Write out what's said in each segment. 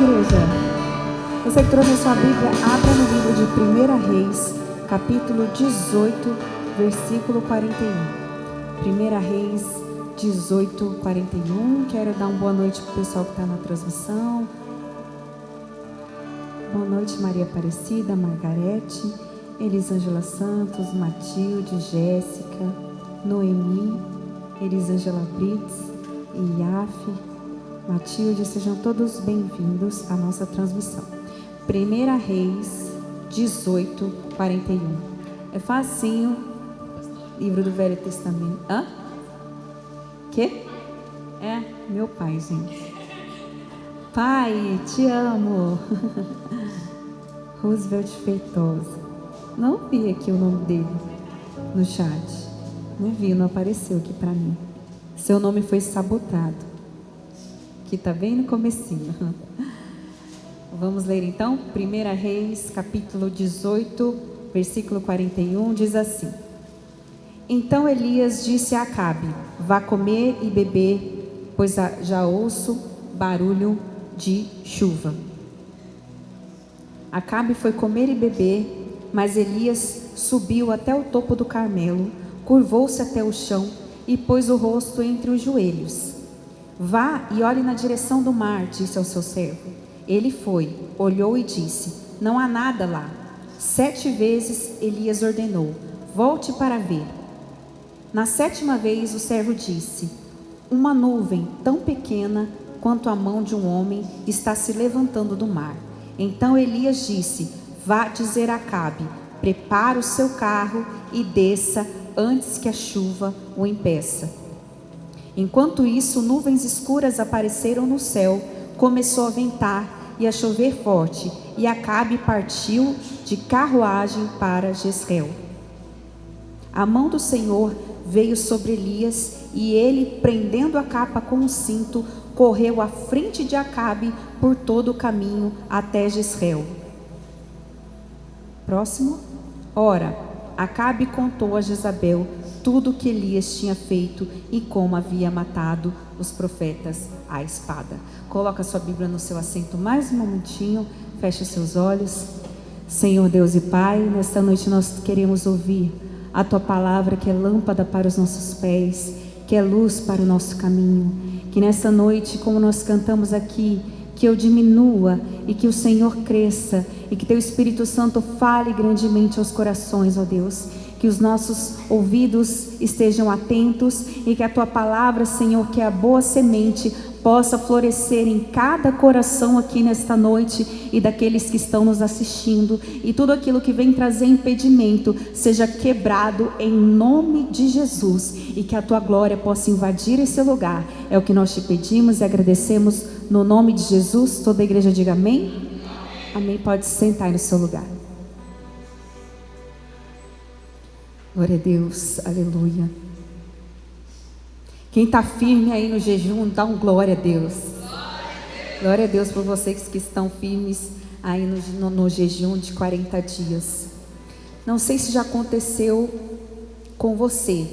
igreja? Você que trouxe a sua Bíblia, abra no livro de 1 Reis, capítulo 18, versículo 41. 1 Reis 18, 41. Quero dar uma boa noite para o pessoal que está na transmissão. Boa noite, Maria Aparecida, Margarete, Elisângela Santos, Matilde, Jéssica, Noemi, Elisângela Brits e Iafe. Matilde, sejam todos bem-vindos à nossa transmissão. 1 Reis 18, 41. É facinho, livro do Velho Testamento. Hã? Quê? É, meu pai, gente. Pai, te amo. Roosevelt Feitosa. Não vi aqui o nome dele no chat. Não vi, não apareceu aqui para mim. Seu nome foi sabotado. Que está bem no comecinho. Vamos ler então, 1 Reis, capítulo 18, versículo 41, diz assim: Então Elias disse a Acabe: Vá comer e beber, pois já ouço barulho de chuva. Acabe foi comer e beber, mas Elias subiu até o topo do Carmelo, curvou-se até o chão e pôs o rosto entre os joelhos. Vá e olhe na direção do mar, disse ao seu servo. Ele foi, olhou e disse: Não há nada lá. 7 vezes Elias ordenou: Volte para ver. Na 7ª vez o servo disse: Uma nuvem tão pequena quanto a mão de um homem está se levantando do mar. Então Elias disse: Vá dizer a Acabe: Prepare o seu carro e desça antes que a chuva o impeça. Enquanto isso, nuvens escuras apareceram no céu, começou a ventar e a chover forte, e Acabe partiu de carruagem para Jezreel. A mão do Senhor veio sobre Elias, e ele, prendendo a capa com um cinto, correu à frente de Acabe por todo o caminho até Jezreel. Próximo. Ora, Acabe contou a Jezabel tudo o que Elias tinha feito e como havia matado os profetas à espada. Coloca sua Bíblia no seu assento mais um momentinho, feche seus olhos. Senhor Deus e Pai, nesta noite nós queremos ouvir a Tua palavra, que é lâmpada para os nossos pés, que é luz para o nosso caminho. Que nesta noite, como nós cantamos aqui, que eu diminua e que o Senhor cresça, e que Teu Espírito Santo fale grandemente aos corações, ó Deus. Que os nossos ouvidos estejam atentos e que a Tua palavra, Senhor, que é a boa semente, possa florescer em cada coração aqui nesta noite e daqueles que estão nos assistindo, e tudo aquilo que vem trazer impedimento seja quebrado em nome de Jesus, e que a Tua glória possa invadir esse lugar. É o que nós te pedimos e agradecemos no nome de Jesus. Toda a igreja diga amém. Amém. Pode sentar no seu lugar. Glória a Deus, aleluia. Quem está firme aí no jejum, dá um glória a Deus. Glória a Deus por vocês que estão firmes aí no jejum de 40 dias. Não sei se já aconteceu com você.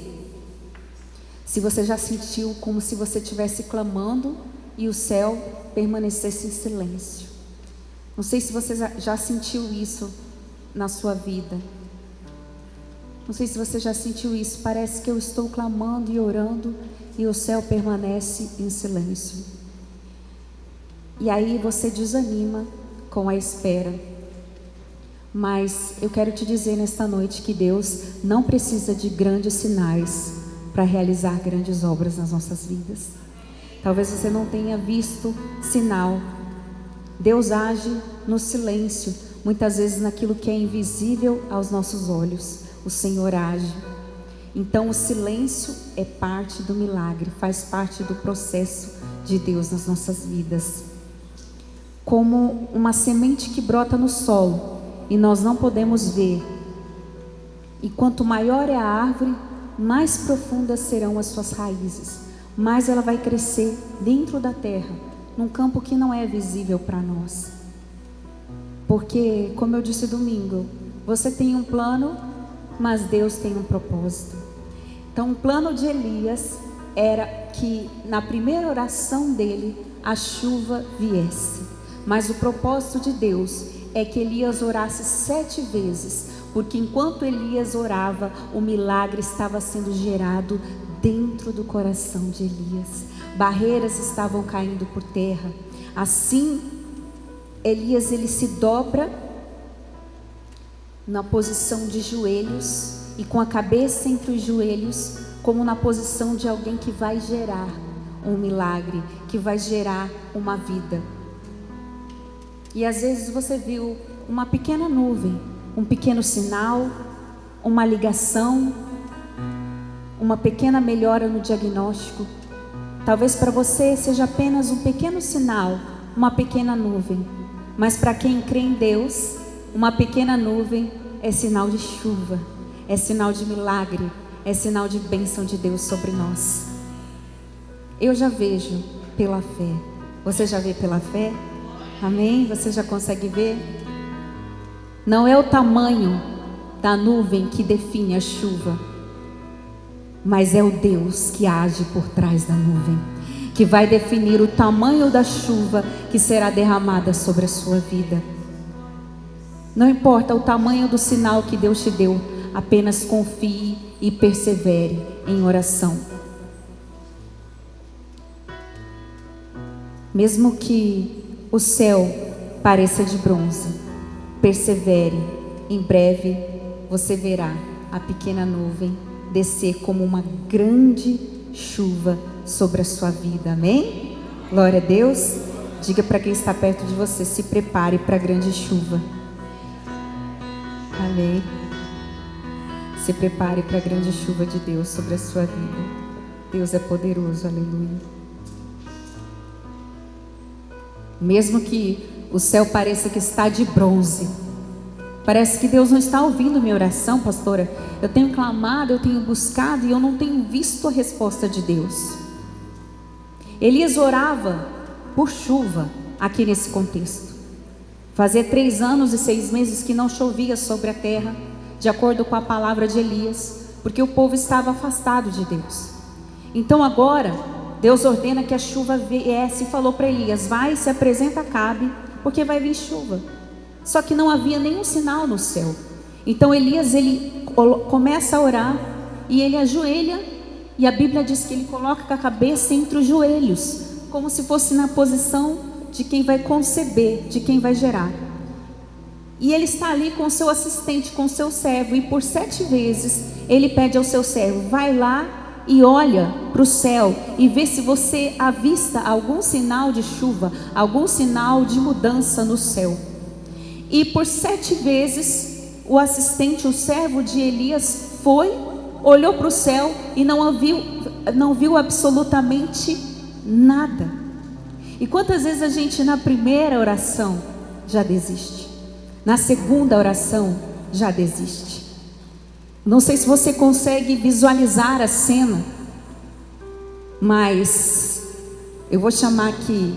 Se você já sentiu como se você estivesse clamando e o céu permanecesse em silêncio. Não sei se você já sentiu isso na sua vida. Não sei se você já sentiu isso. Parece que eu estou clamando e orando e o céu permanece em silêncio. E aí você desanima com a espera. Mas eu quero te dizer nesta noite que Deus não precisa de grandes sinais para realizar grandes obras nas nossas vidas. Talvez você não tenha visto sinal. Deus age no silêncio, muitas vezes naquilo que é invisível aos nossos olhos. O Senhor age. Então o silêncio é parte do milagre, faz parte do processo de Deus nas nossas vidas. Como uma semente que brota no solo e nós não podemos ver. E quanto maior é a árvore, mais profundas serão as suas raízes, mais ela vai crescer dentro da terra, num campo que não é visível para nós. Porque, como eu disse domingo, você tem um plano, mas Deus tem um propósito. Então o plano de Elias era que na primeira oração dele a chuva viesse. mas o propósito de Deus é que Elias orasse 7 vezes, porque enquanto Elias orava, o milagre estava sendo gerado dentro do coração de Elias. Barreiras estavam caindo por terra. Assim, Elias ele se dobra na posição de joelhos e com a cabeça entre os joelhos, como na posição de alguém que vai gerar um milagre, que vai gerar uma vida. E às vezes você viu uma pequena nuvem, um pequeno sinal, uma ligação, uma pequena melhora no diagnóstico. Talvez para você seja apenas um pequeno sinal, uma pequena nuvem, mas para quem crê em Deus, uma pequena nuvem é sinal de chuva, é sinal de milagre, é sinal de bênção de Deus sobre nós. Eu já vejo pela fé. Você já vê pela fé? Amém? Você já consegue ver? Não é o tamanho da nuvem que define a chuva, mas é o Deus que age por trás da nuvem, que vai definir o tamanho da chuva que será derramada sobre a sua vida. Não importa o tamanho do sinal que Deus te deu, apenas confie e persevere em oração. Mesmo que o céu pareça de bronze, persevere, em breve você verá a pequena nuvem descer como uma grande chuva sobre a sua vida, amém? Glória a Deus. Diga para quem está perto de você, se prepare para a grande chuva. Amém. Se prepare para a grande chuva de Deus sobre a sua vida. Deus é poderoso, aleluia. Mesmo que o céu pareça que está de bronze, parece que Deus não está ouvindo minha oração, pastora. Eu tenho clamado, eu tenho buscado e eu não tenho visto a resposta de Deus. Elias orava por chuva aqui nesse contexto. Fazia 3 anos e 6 meses que não chovia sobre a terra, de acordo com a palavra de Elias, porque o povo estava afastado de Deus. Então agora Deus ordena que a chuva viesse e falou para Elias: vai, se apresenta a Acabe, porque vai vir chuva. Só que não havia nenhum sinal no céu. Então Elias ele começa a orar e ele ajoelha, e a Bíblia diz que ele coloca a cabeça entre os joelhos, como se fosse na posição de quem vai conceber, de quem vai gerar. E ele está ali com o seu assistente, com o seu servo, e por 7 vezes ele pede ao seu servo: vai lá e olha para o céu e vê se você avista algum sinal de chuva, algum sinal de mudança no céu. E por 7 vezes o assistente, o servo de Elias foi, olhou para o céu e não viu absolutamente nada. E quantas vezes a gente na primeira oração já desiste, na segunda oração já desiste. Não sei se você consegue visualizar a cena, mas eu vou chamar aqui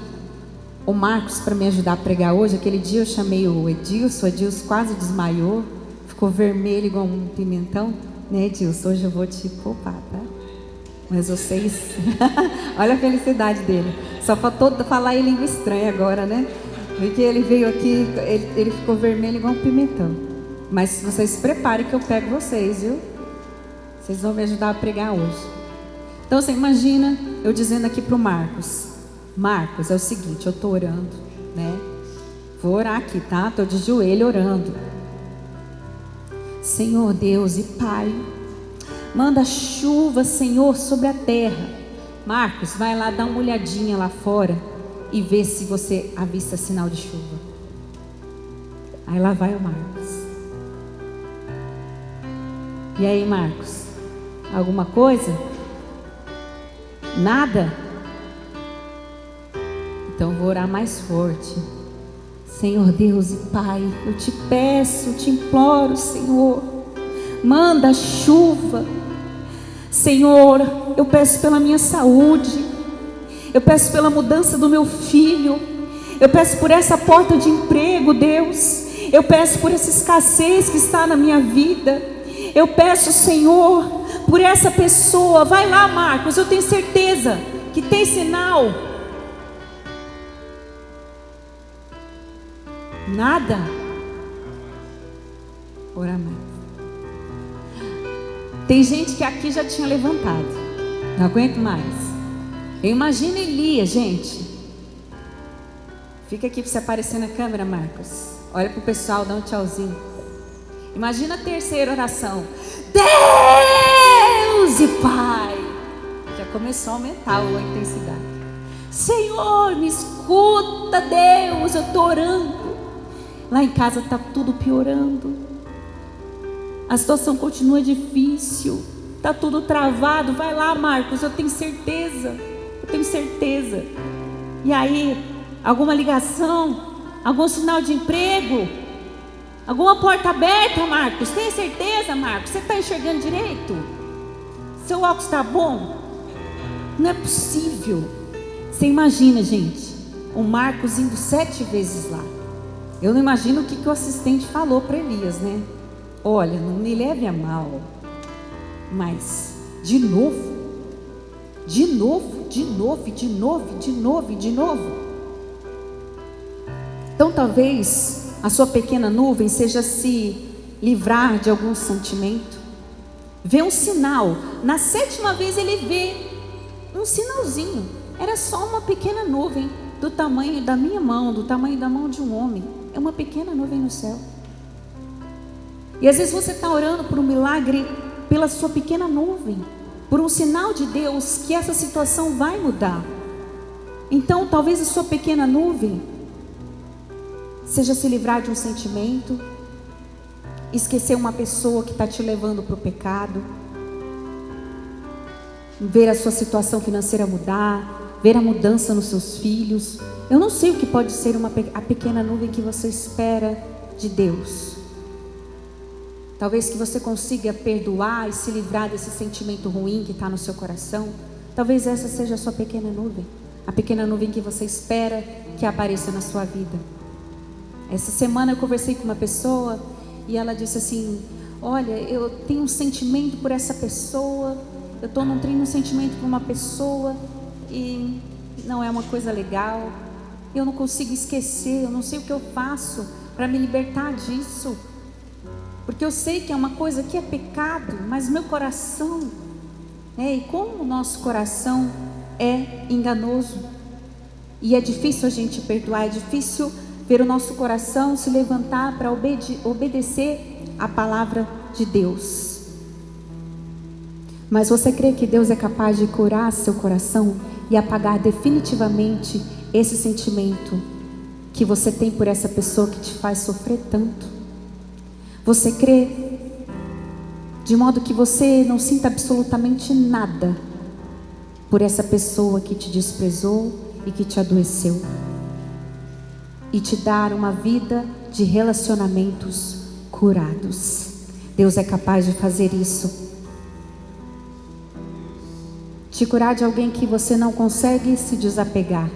o Marcos para me ajudar a pregar hoje. Aquele dia eu chamei o Edilson quase desmaiou, ficou vermelho igual um pimentão, né, Edilson? Hoje eu vou te poupar, tá? Mas vocês, olha a felicidade dele. Só faltou falar em língua estranha agora, né? Porque ele veio aqui, ele ficou vermelho igual um pimentão. Mas vocês se preparem que eu pego vocês, viu? Vocês vão me ajudar a pregar hoje. Então você imagina eu dizendo aqui para o Marcos: Marcos, é o seguinte, eu estou orando, né? Vou orar aqui, tá? Estou de joelho orando. Senhor Deus e Pai, manda chuva, Senhor, sobre a terra. Marcos, vai lá dar uma olhadinha lá fora e vê se você avista sinal de chuva. Aí lá vai o Marcos. E aí, Marcos, alguma coisa? Nada? Então vou orar mais forte. Senhor Deus e Pai, eu te peço, te imploro, Senhor, manda chuva. Senhor, eu peço pela minha saúde, eu peço pela mudança do meu filho, eu peço por essa porta de emprego, Deus, eu peço por essa escassez que está na minha vida, eu peço, Senhor, por essa pessoa. Vai lá, Marcos, eu tenho certeza que tem sinal. Nada? Ora mais. Tem gente que aqui já tinha levantado. Não aguento mais. Eu imagino Elias, gente. Fica aqui para você aparecer na câmera, Marcos. Olha para o pessoal, dá um tchauzinho. Imagina a terceira oração. Deus e Pai. Já começou a aumentar a intensidade. Senhor, me escuta, Deus, eu estou orando. Lá em casa está tudo piorando. A situação continua difícil. Está tudo travado. Vai lá, Marcos, eu tenho certeza. Eu tenho certeza. E aí, alguma ligação? Algum sinal de emprego? Alguma porta aberta, Marcos? Tem certeza, Marcos? Você está enxergando direito? Seu óculos está bom? Não é possível. Você imagina, gente, o Marcos indo 7 vezes lá. Eu não imagino o que o assistente falou para Elias, né? Olha, não me leve a mal, mas de novo. Então talvez a sua pequena nuvem seja se livrar de algum sentimento, ver um sinal. Na 7ª vez ele vê um sinalzinho. Era só uma pequena nuvem do tamanho da minha mão, do tamanho da mão de um homem. É uma pequena nuvem no céu. E às vezes você está orando por um milagre pela sua pequena nuvem, por um sinal de Deus que essa situação vai mudar. Então talvez a sua pequena nuvem seja se livrar de um sentimento, esquecer uma pessoa que está te levando para o pecado, ver a sua situação financeira mudar, ver a mudança nos seus filhos. Eu não sei o que pode ser a pequena nuvem que você espera de Deus. Talvez que você consiga perdoar e se livrar desse sentimento ruim que está no seu coração. Talvez essa seja a sua pequena nuvem, a pequena nuvem que você espera que apareça na sua vida. Essa semana eu conversei com uma pessoa e ela disse assim: olha, eu tenho um sentimento por essa pessoa, eu estou nutrindo um sentimento por uma pessoa e não é uma coisa legal, eu não consigo esquecer, eu não sei o que eu faço para me libertar disso, porque eu sei que é uma coisa que é pecado, mas meu coração, e como o nosso coração é enganoso, e é difícil a gente perdoar, é difícil ver o nosso coração se levantar para obedecer a palavra de Deus. Mas você crê que Deus é capaz de curar seu coração e apagar definitivamente esse sentimento que você tem por essa pessoa que te faz sofrer tanto? Você crê de modo que você não sinta absolutamente nada por essa pessoa que te desprezou e que te adoeceu, e te dar uma vida de relacionamentos curados. Deus é capaz de fazer isso. Te curar de alguém que você não consegue se desapegar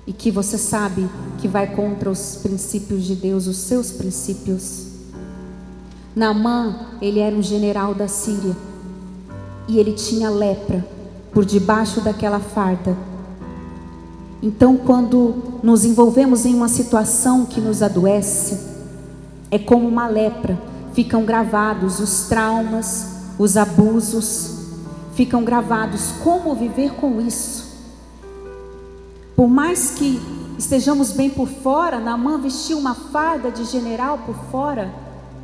e que você sabe que vai contra os princípios de Deus, os seus princípios. Naamã, ele era um general da Síria e ele tinha lepra por debaixo daquela farda. Então, quando nos envolvemos em uma situação que nos adoece, é como uma lepra. Ficam gravados os traumas, os abusos, ficam gravados. Como viver com isso? Por mais que estejamos bem por fora, Naamã vestiu uma farda de general por fora,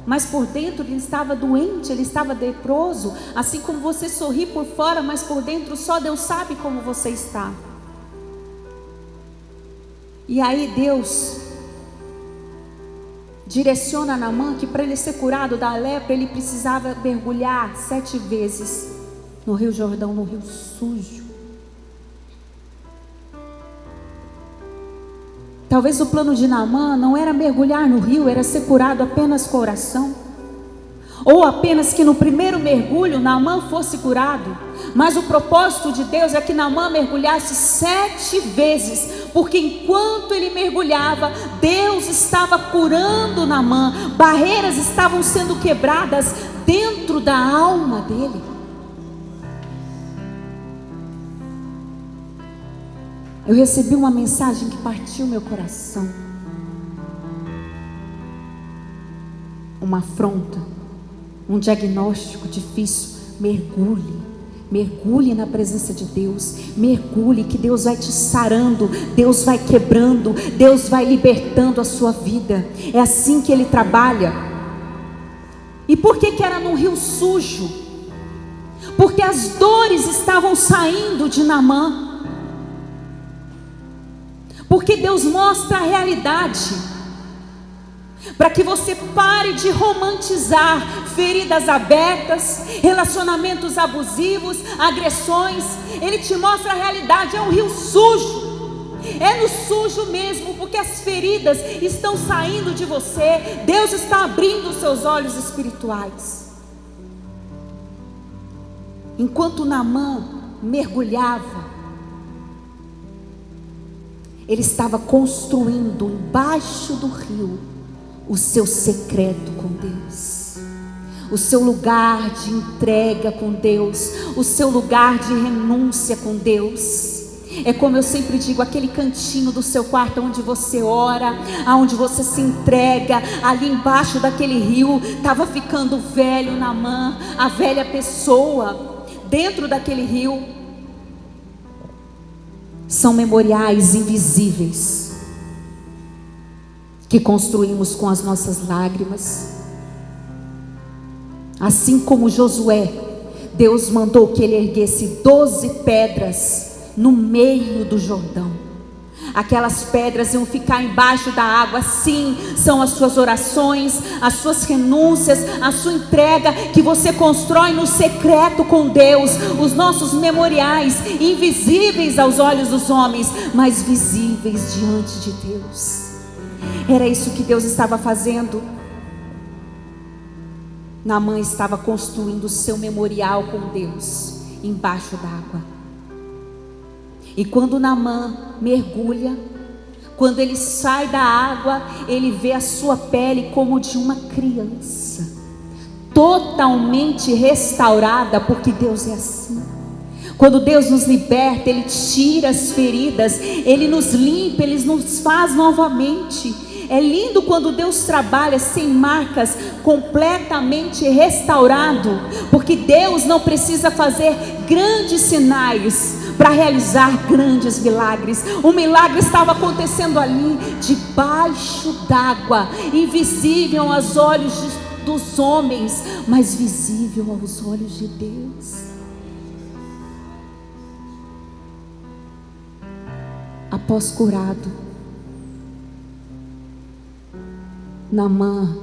mas por dentro ele estava doente, ele estava leproso. Assim como você sorri por fora, mas por dentro só Deus sabe como você está. E aí Deus direciona Naamã que para ele ser curado da lepra, ele precisava mergulhar 7 vezes no Rio Jordão, no rio sujo. Talvez o plano de Naamã não era mergulhar no rio, era ser curado apenas com oração. Ou apenas que no primeiro mergulho Naamã fosse curado. Mas o propósito de Deus é que Naamã mergulhasse 7 vezes. Porque enquanto ele mergulhava, Deus estava curando Naamã. Barreiras estavam sendo quebradas dentro da alma dele. Eu recebi uma mensagem que partiu meu coração. uma afronta, um diagnóstico difícil, mergulhe na presença de Deus, mergulhe, que Deus vai te sarando, Deus vai quebrando, Deus vai libertando a sua vida. É assim que Ele trabalha. E por que era num rio sujo? Porque as dores estavam saindo de Naamã. Porque Deus mostra a realidade, para que você pare de romantizar feridas abertas, relacionamentos abusivos, agressões. Ele te mostra a realidade. É um rio sujo, é no sujo mesmo, porque as feridas estão saindo de você. Deus está abrindo os seus olhos espirituais. Enquanto Naamã mergulhava, ele estava construindo embaixo do rio o seu secreto com Deus, o seu lugar de entrega com Deus, o seu lugar de renúncia com Deus. É como eu sempre digo, aquele cantinho do seu quarto onde você ora, aonde você se entrega. Ali embaixo daquele rio estava ficando velho Naamã, a velha pessoa. Dentro daquele rio são memoriais invisíveis que construímos com as nossas lágrimas. Assim como Josué, Deus mandou que ele erguesse 12 pedras no meio do Jordão. Aquelas pedras iam ficar embaixo da água. Sim, são as suas orações, as suas renúncias, a sua entrega que você constrói no secreto com Deus. Os nossos memoriais, invisíveis aos olhos dos homens, mas visíveis diante de Deus. Era isso que Deus estava fazendo. Naamã estava construindo o seu memorial com Deus embaixo d'água. E quando Naamã mergulha, quando ele sai da água, ele vê a sua pele como de uma criança, totalmente restaurada, porque Deus é assim. Quando Deus nos liberta, Ele tira as feridas, Ele nos limpa, Ele nos faz novamente. É lindo quando Deus trabalha sem marcas, completamente restaurado, porque Deus não precisa fazer grandes sinais para realizar grandes milagres. O milagre estava acontecendo ali, debaixo d'água, invisível aos olhos dos homens, mas visível aos olhos de Deus. Após curado, Naamã,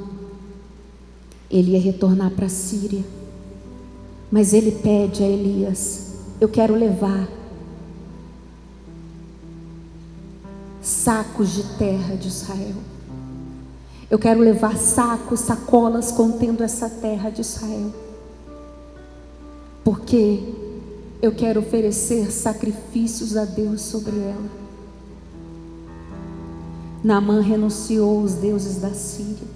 ele ia retornar para a Síria, mas ele pede a Elias: eu quero levar sacos de terra de Israel, eu quero levar sacos, sacolas contendo essa terra de Israel, porque eu quero oferecer sacrifícios a Deus sobre ela. Naamã renunciou aos deuses da Síria.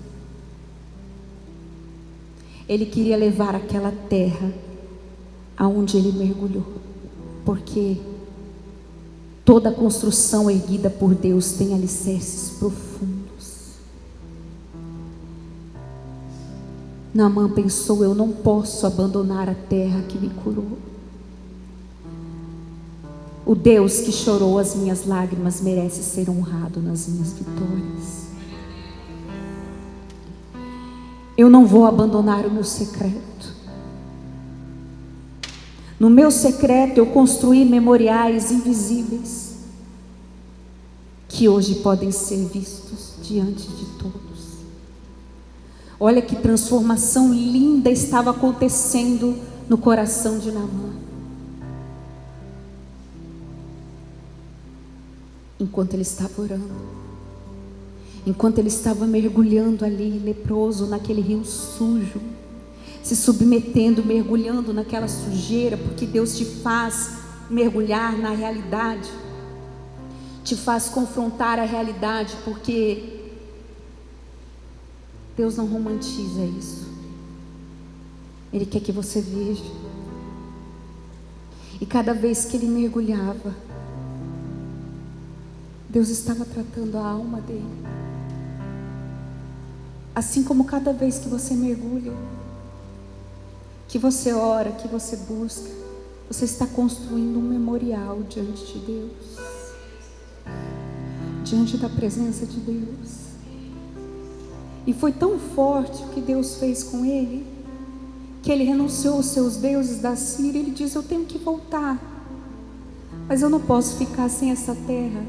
Ele queria levar aquela terra aonde ele mergulhou, porque toda construção erguida por Deus tem alicerces profundos. Naamã pensou: eu não posso abandonar a terra que me curou. O Deus que chorou as minhas lágrimas merece ser honrado nas minhas vitórias. Eu não vou abandonar o meu secreto. No meu secreto eu construí memoriais invisíveis, que hoje podem ser vistos diante de todos. Olha que transformação linda estava acontecendo no coração de Naamã. Enquanto ele estava orando, enquanto ele estava mergulhando ali, leproso, naquele rio sujo, se submetendo, mergulhando naquela sujeira, porque Deus te faz mergulhar na realidade, te faz confrontar a realidade, porque Deus não romantiza isso. Ele quer que você veja. E cada vez que ele mergulhava, Deus estava tratando a alma dele. Assim como cada vez que você mergulha, que você ora, que você busca, você está construindo um memorial diante de Deus, diante da presença de Deus. E foi tão forte o que Deus fez com ele, que ele renunciou aos seus deuses da Síria. Ele diz: eu tenho que voltar, mas eu não posso ficar sem essa terra.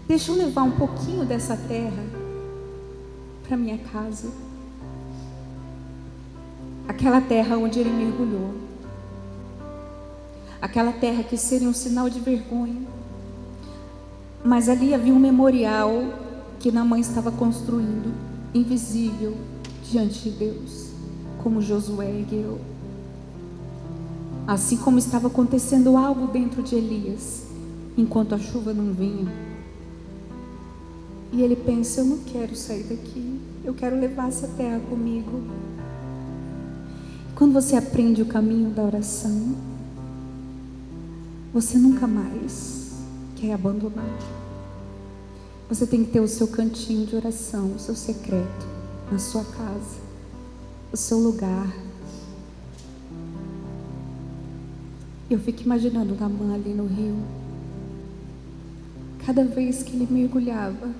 Deixa eu levar um pouquinho dessa terra para minha casa. Aquela terra onde ele mergulhou, aquela terra que seria um sinal de vergonha, mas ali havia um memorial que Naamã estava construindo, invisível diante de Deus, como Josué ergueu. Assim como estava acontecendo algo dentro de Elias, enquanto a chuva não vinha. E ele pensa: eu não quero sair daqui, eu quero levar essa terra comigo. Quando você aprende o caminho da oração, você nunca mais quer abandonar. Você tem que ter o seu cantinho de oração, o seu secreto, na sua casa, o seu lugar. Eu fico imaginando Naamã ali no rio. Cada vez que ele mergulhava,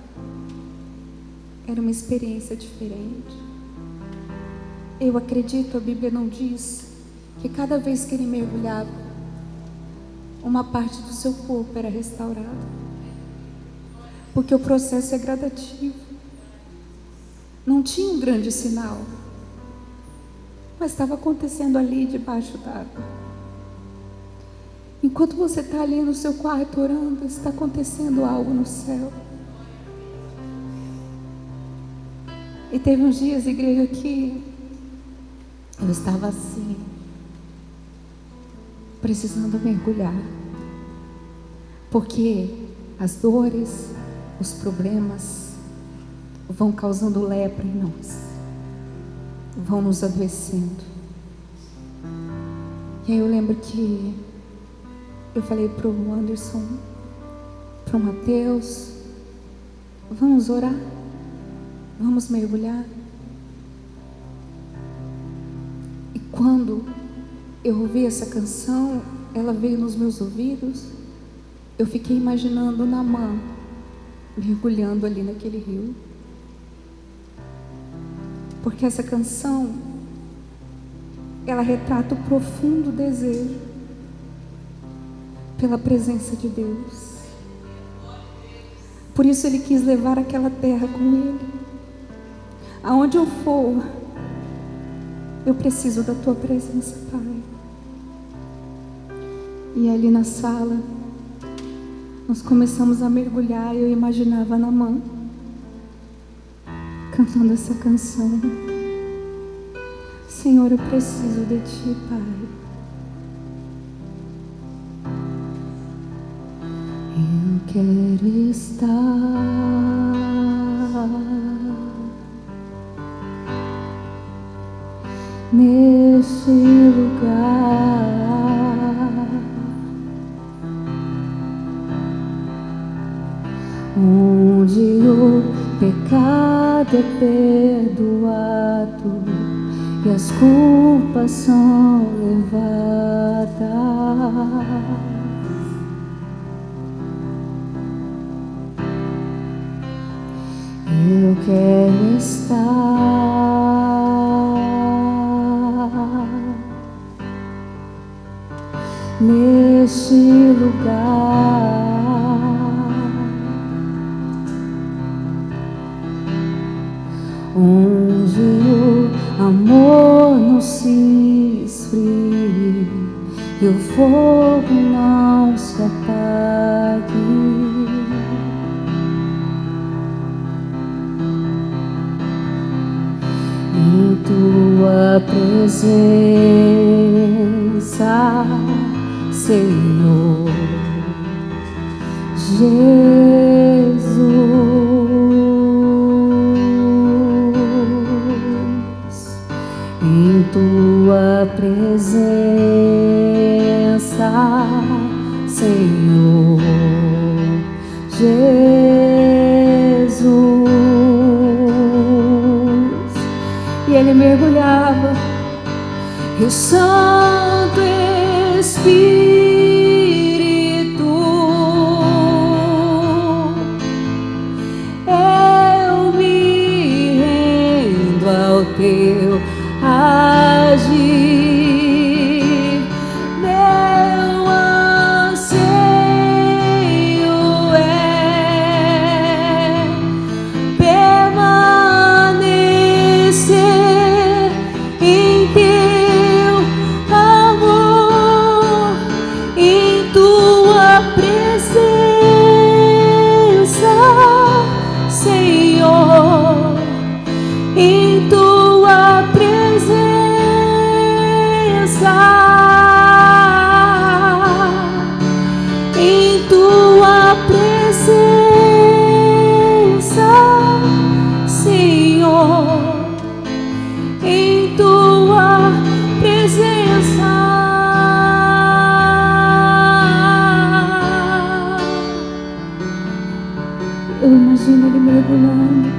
era uma experiência diferente. Eu acredito, a Bíblia não diz que cada vez que ele mergulhava, uma parte do seu corpo era restaurada, porque o processo é gradativo. Não tinha um grande sinal, mas estava acontecendo ali debaixo d'água. Enquanto você está ali no seu quarto orando, está acontecendo algo no céu. E teve uns dias, igreja, que eu estava assim, precisando mergulhar, porque as dores, os problemas vão causando lepra em nós, vão nos adoecendo. E aí eu lembro que eu falei para o Anderson, para o Mateus: vamos orar, vamos mergulhar. E quando eu ouvi essa canção, ela veio nos meus ouvidos, eu fiquei imaginando Naamã mergulhando ali naquele rio. Porque essa canção, ela retrata o profundo desejo pela presença de Deus. Por isso ele quis levar aquela terra com ele. Aonde eu for, eu preciso da tua presença, Pai. E ali na sala, nós começamos a mergulhar. E eu imaginava Naamã cantando essa canção: Senhor, eu preciso de ti, Pai. Eu quero estar nesse lugar onde o pecado é perdoado e as culpas são levadas. Eu quero estar neste lugar onde o amor não se esfrie e o fogo não se apague. Em tua presença, Senhor Jesus, em tua presença, Senhor Jesus. ele mergulhava. E o Santo Espírito, eu me rendo ao teu agir. Meu anseio é permanecer em teu amor, em tua presença, Senhor, em tua presença, em tua presença, Senhor, em tua presença. Eu imagino ele mergulhando.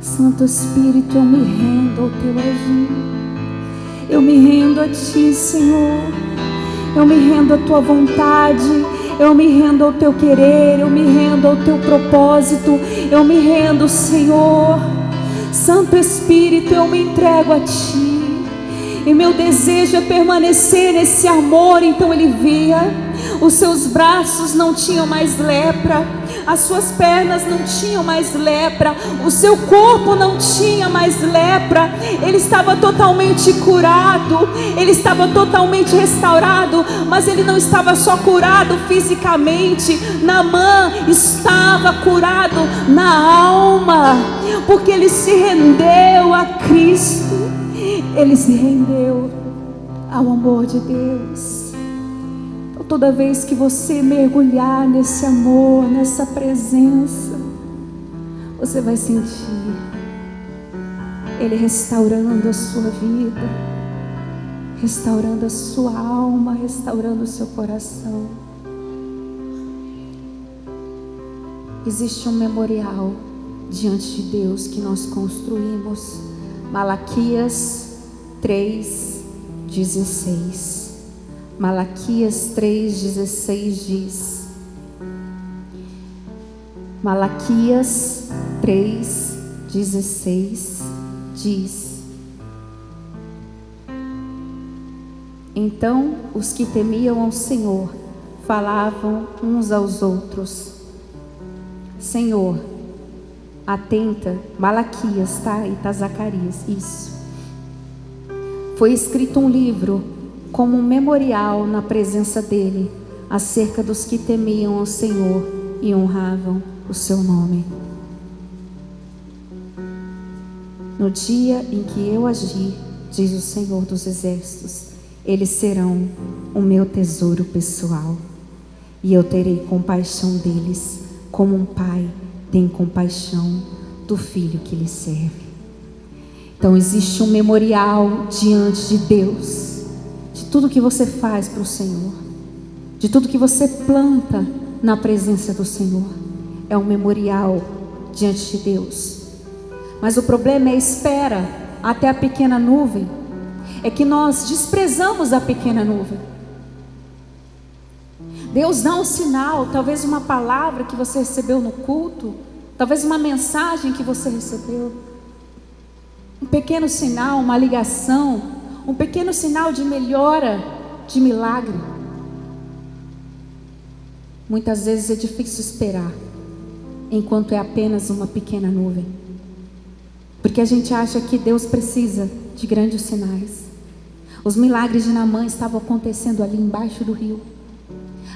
Santo Espírito, eu me rendo ao teu agir. Eu me rendo a ti, Senhor. Eu me rendo à tua vontade. Eu me rendo ao teu querer. Eu me rendo ao teu propósito. Eu me rendo, Senhor. Santo Espírito, eu me entrego a ti. E meu desejo é permanecer nesse amor. Então ele via, os seus braços não tinham mais lepra, as suas pernas não tinham mais lepra, o seu corpo não tinha mais lepra. Ele estava totalmente curado, ele estava totalmente restaurado. Mas ele não estava só curado fisicamente. Naamã estava curado na alma, porque ele se rendeu a Cristo. Ele se rendeu ao amor de Deus. Então, toda vez que você mergulhar nesse amor, nessa presença, você vai sentir Ele restaurando a sua vida, restaurando a sua alma, restaurando o seu coração. Existe um memorial diante de Deus que nós construímos. Malaquias 3:16. Malaquias 3:16 diz. Malaquias 3:16 diz: Então os que temiam ao Senhor falavam uns aos outros: Senhor, atenta. Malaquias, tá? E tá Zacarias, isso. Foi escrito um livro como um memorial na presença dele, acerca dos que temiam ao Senhor e honravam o seu nome. No dia em que eu agir, diz o Senhor dos Exércitos, eles serão o meu tesouro pessoal, e eu terei compaixão deles, como um pai tem compaixão do filho que lhe serve. Então existe um memorial diante de Deus, de tudo que você faz para o Senhor, de tudo que você planta na presença do Senhor. É um memorial diante de Deus. Mas o problema é a espera até a pequena nuvem. É que nós desprezamos a pequena nuvem. Deus dá um sinal, talvez uma palavra que você recebeu no culto, talvez uma mensagem que você recebeu, um pequeno sinal, uma ligação, um pequeno sinal de melhora, de milagre. Muitas vezes é difícil esperar, enquanto é apenas uma pequena nuvem, porque a gente acha que Deus precisa de grandes sinais. Os milagres de Naamã estavam acontecendo ali embaixo do rio,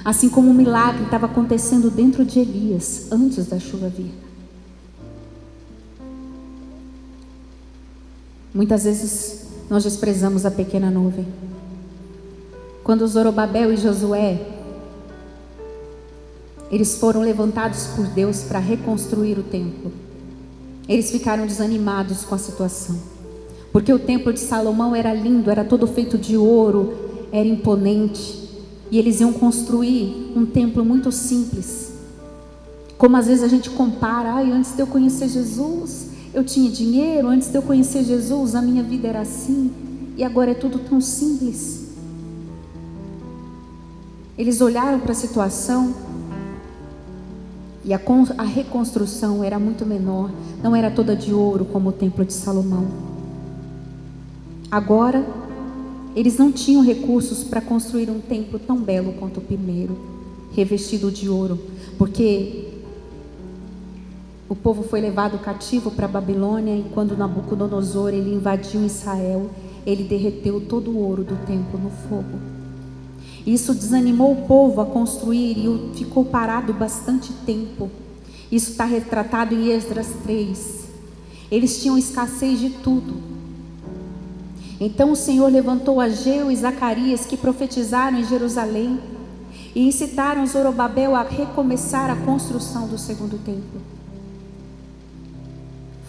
assim como o milagre estava acontecendo dentro de Elias, antes da chuva vir. Muitas vezes nós desprezamos a pequena nuvem. Quando Zorobabel e Josué, eles foram levantados por Deus para reconstruir o templo, eles ficaram desanimados com a situação, porque o templo de Salomão era lindo, era todo feito de ouro, era imponente, e eles iam construir um templo muito simples. Como às vezes a gente compara, antes de eu conhecer Jesus, eu tinha dinheiro, antes de eu conhecer Jesus, a minha vida era assim, e agora é tudo tão simples. Eles olharam para a situação e a reconstrução era muito menor, não era toda de ouro como o templo de Salomão. Agora, eles não tinham recursos para construir um templo tão belo quanto o primeiro, revestido de ouro, porque o povo foi levado cativo para a Babilônia, e quando Nabucodonosor ele invadiu Israel, ele derreteu todo o ouro do templo no fogo. Isso desanimou o povo a construir e ficou parado bastante tempo. Isso está retratado em Esdras 3. Eles tinham escassez de tudo. Então o Senhor levantou Ageu e Zacarias, que profetizaram em Jerusalém, e incitaram Zorobabel a recomeçar a construção do segundo templo.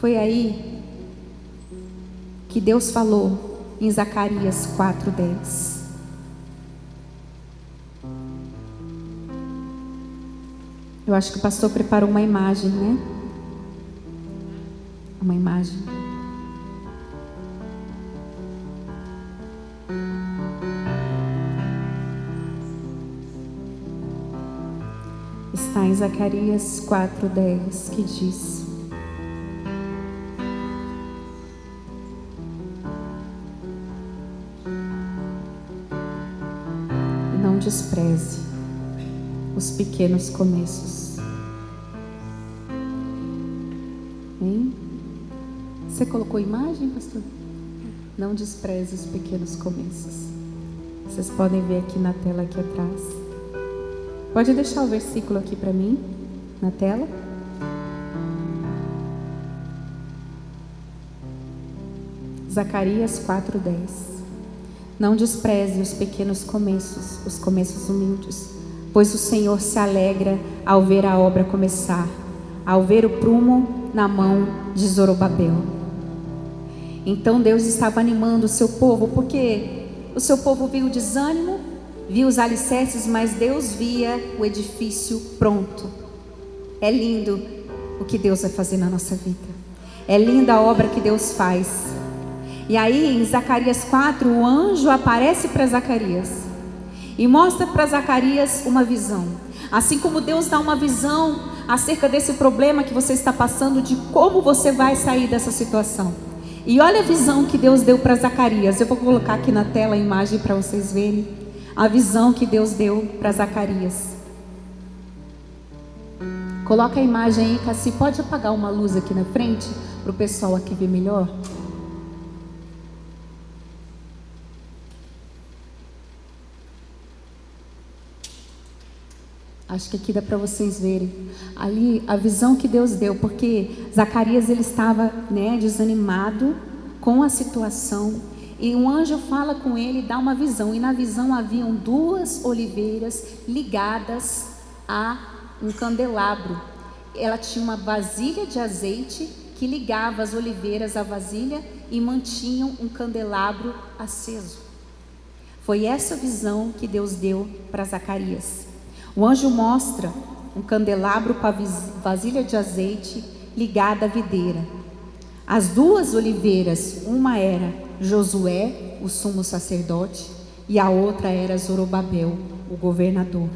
Foi aí que Deus falou em Zacarias 4:10. Eu acho que o pastor preparou uma imagem, né? Uma imagem. Está em Zacarias 4:10, que diz: não despreze os pequenos começos. Hein? Você colocou imagem, pastor? Não despreze os pequenos começos. Vocês podem ver aqui na tela aqui atrás. Pode deixar o versículo aqui para mim, na tela. Zacarias 4:10. Não despreze os pequenos começos, os começos humildes, pois o Senhor se alegra ao ver a obra começar, ao ver o prumo na mão de Zorobabel. Então Deus estava animando o seu povo, porque o seu povo viu o desânimo, viu os alicerces, mas Deus via o edifício pronto. É lindo o que Deus vai fazer na nossa vida. É linda a obra que Deus faz. E aí em Zacarias 4, o anjo aparece para Zacarias e mostra para Zacarias uma visão. Assim como Deus dá uma visão acerca desse problema que você está passando, de como você vai sair dessa situação. E olha a visão que Deus deu para Zacarias. Eu vou colocar aqui na tela a imagem para vocês verem a visão que Deus deu para Zacarias. Coloca a imagem aí, Cassi. Pode apagar uma luz aqui na frente para o pessoal aqui ver melhor? Acho que aqui dá para vocês verem ali a visão que Deus deu, porque Zacarias ele estava, desanimado com a situação, e um anjo fala com ele, dá uma visão, e na visão haviam 2 oliveiras ligadas a um candelabro. Ela tinha uma vasilha de azeite que ligava as oliveiras à vasilha e mantinham um candelabro aceso. Foi essa visão que Deus deu para Zacarias. O anjo mostra um candelabro com a vasilha de azeite ligada à videira. As 2 oliveiras, uma era Josué, o sumo sacerdote, e a outra era Zorobabel, o governador.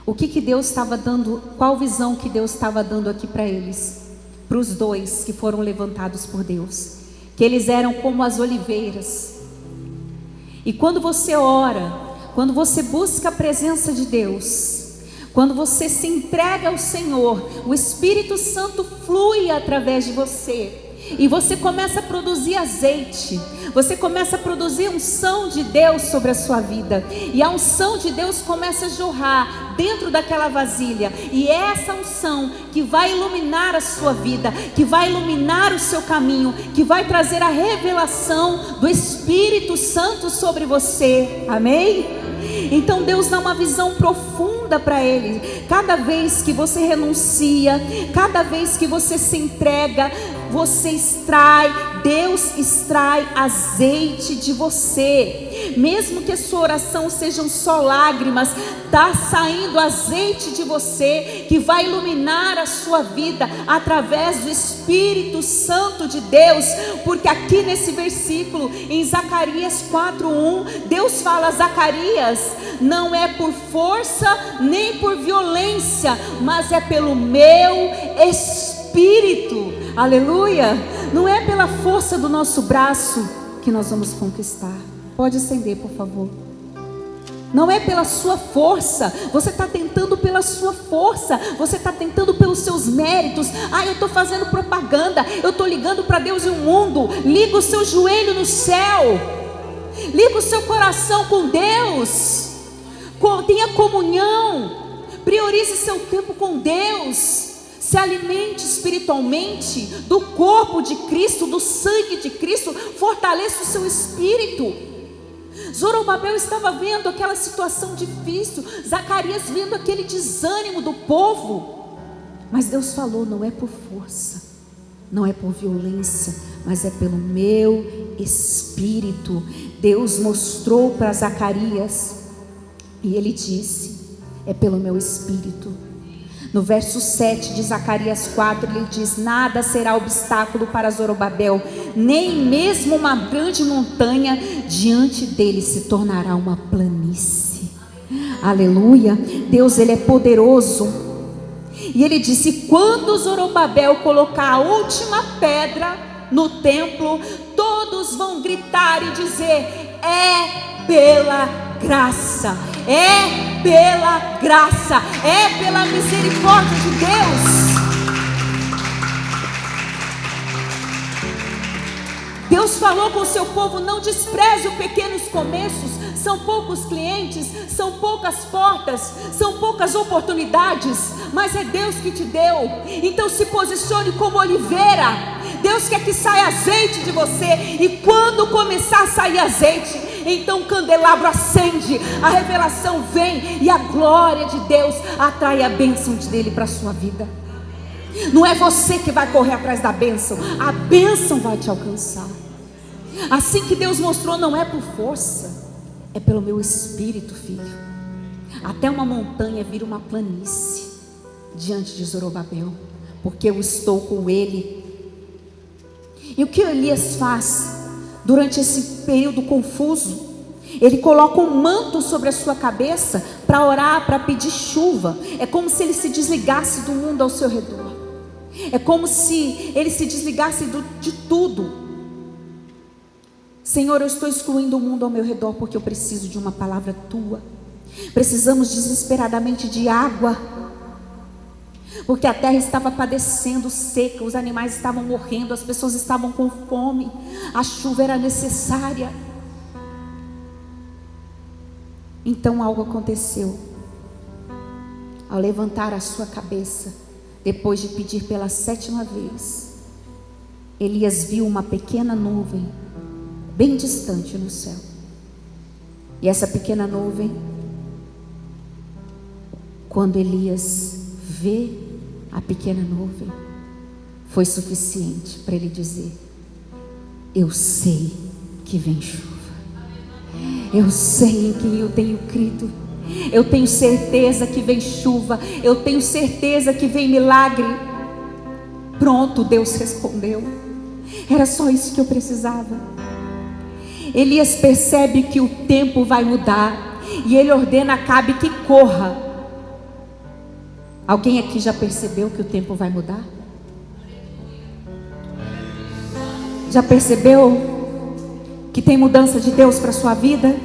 O que Deus estava dando, qual visão que Deus estava dando aqui para eles? Para os 2 que foram levantados por Deus, que eles eram como as oliveiras. E quando você ora, quando você busca a presença de Deus, quando você se entrega ao Senhor, o Espírito Santo flui através de você, e você começa a produzir azeite, você começa a produzir unção de Deus sobre a sua vida, e a unção de Deus começa a jorrar dentro daquela vasilha, e é essa unção que vai iluminar a sua vida, que vai iluminar o seu caminho, que vai trazer a revelação do Espírito Santo sobre você. Amém? Então Deus dá uma visão profunda para ele. Cada vez que você renuncia, cada vez que você se entrega, Deus extrai azeite de você. Mesmo que a sua oração sejam só lágrimas, está saindo azeite de você, que vai iluminar a sua vida através do Espírito Santo de Deus. Porque aqui nesse versículo, em Zacarias 4:1, Deus fala: Zacarias, não é por força nem por violência, mas é pelo meu Espírito. Aleluia. Não é pela força do nosso braço que nós vamos conquistar. Pode acender, por favor. Não é pela sua força. Você está tentando pela sua força, você está tentando pelos seus méritos. Eu estou fazendo propaganda, eu estou ligando para Deus e o mundo. Liga o seu joelho no céu, liga o seu coração com Deus, tenha comunhão, priorize seu tempo com Deus. Se alimente espiritualmente do corpo de Cristo, do sangue de Cristo. Fortaleça o seu espírito. Zorobabel estava vendo aquela situação difícil, Zacarias vendo aquele desânimo do povo. Mas Deus falou: não é por força, não é por violência, mas é pelo meu Espírito. Deus mostrou para Zacarias e ele disse: é pelo meu Espírito. No verso 7 de Zacarias 4, ele diz: nada será obstáculo para Zorobabel, nem mesmo uma grande montanha diante dele se tornará uma planície. Aleluia. Deus, ele é poderoso. E ele disse: quando Zorobabel colocar a última pedra no templo, todos vão gritar e dizer: é pela graça, é pela graça, é pela misericórdia de Deus. Deus falou com o seu povo: não despreze os pequenos começos. São poucos clientes, são poucas portas, são poucas oportunidades, mas é Deus que te deu. Então se posicione como oliveira. Deus quer que saia azeite de você, e quando começar a sair azeite, então o candelabro acende, a revelação vem, e a glória de Deus atrai a bênção dele para a sua vida. Não é você que vai correr atrás da bênção, a bênção vai te alcançar. Assim que Deus mostrou: não é por força, é pelo meu Espírito, filho. Até uma montanha vira uma planície diante de Zorobabel, porque eu estou com ele. E o que Elias faz durante esse período confuso? Ele coloca um manto sobre a sua cabeça para orar, para pedir chuva. É como se ele se desligasse do mundo ao seu redor. É como se ele se desligasse de tudo. Senhor, eu estou excluindo o mundo ao meu redor porque eu preciso de uma palavra tua. Precisamos desesperadamente de água, porque a terra estava padecendo seca, os animais estavam morrendo, as pessoas estavam com fome, a chuva era necessária. Então algo aconteceu. Ao levantar a sua cabeça, depois de pedir pela 7ª vez, Elias viu uma pequena nuvem bem distante no céu. E essa pequena nuvem, quando Elias vê a pequena nuvem, foi suficiente para ele dizer: eu sei que vem chuva, eu sei em quem eu tenho crido, eu tenho certeza que vem chuva, eu tenho certeza que vem milagre. Pronto, Deus respondeu. Era só isso que eu precisava. Elias percebe que o tempo vai mudar, e ele ordena a Acabe que corra. Alguém aqui já percebeu que o tempo vai mudar? Já percebeu que tem mudança de Deus para a sua vida?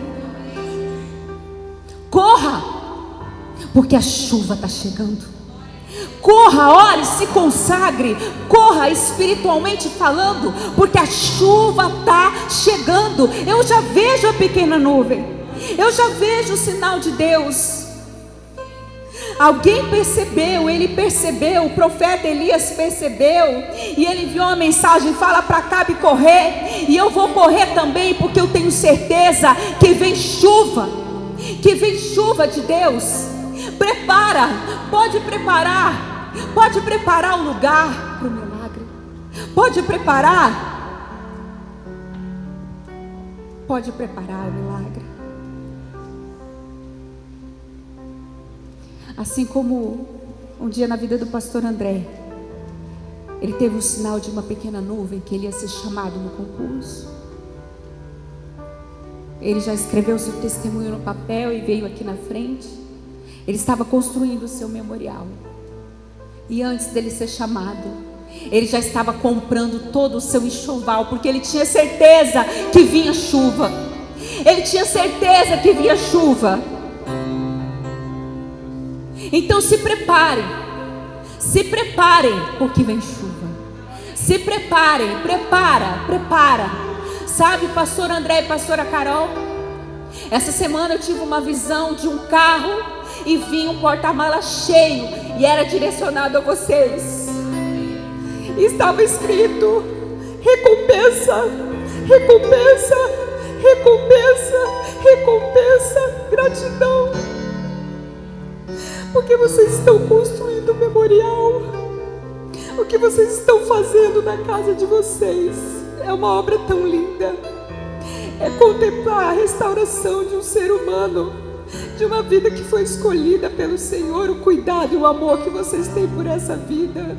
Corra, porque a chuva está chegando. Corra, ore, se consagre, corra espiritualmente falando, porque a chuva está chegando. Eu já vejo a pequena nuvem, eu já vejo o sinal de Deus. Alguém percebeu, ele percebeu, o profeta Elias percebeu, e ele enviou uma mensagem: fala para Acabe correr, e eu vou correr também, porque eu tenho certeza que vem chuva de Deus. Prepara, pode preparar o lugar para o milagre, Pode preparar? Pode preparar o milagre. Assim como um dia na vida do pastor André, ele teve o sinal de uma pequena nuvem que ele ia ser chamado no concurso. Ele já escreveu seu testemunho no papel e veio aqui na frente. Ele estava construindo o seu memorial. E antes dele ser chamado, ele já estava comprando todo o seu enxoval, porque ele tinha certeza que vinha chuva. Ele tinha certeza que vinha chuva. Então se preparem, porque vem chuva. Se preparem, prepara. Sabe, pastor André e pastora Carol, essa semana eu tive uma visão de um carro e vinha um porta-mala cheio e era direcionado a vocês. E estava escrito: recompensa, recompensa, recompensa, recompensa, gratidão. Porque vocês estão construindo um memorial. O que vocês estão fazendo na casa de vocês é uma obra tão linda. É contemplar a restauração de um ser humano, de uma vida que foi escolhida pelo Senhor. O cuidado e o amor que vocês têm por essa vida.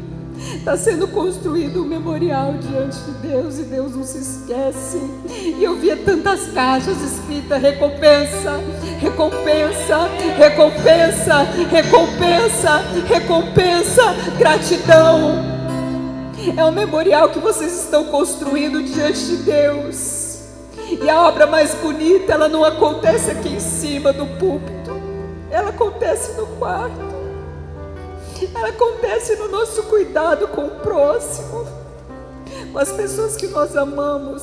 Está sendo construído um memorial diante de Deus, e Deus não se esquece. E eu via tantas caixas escritas: recompensa, recompensa, recompensa, recompensa, recompensa, gratidão. É um memorial que vocês estão construindo diante de Deus. E a obra mais bonita, ela não acontece aqui em cima do púlpito, ela acontece no quarto. Ela acontece no nosso cuidado com o próximo, com as pessoas que nós amamos.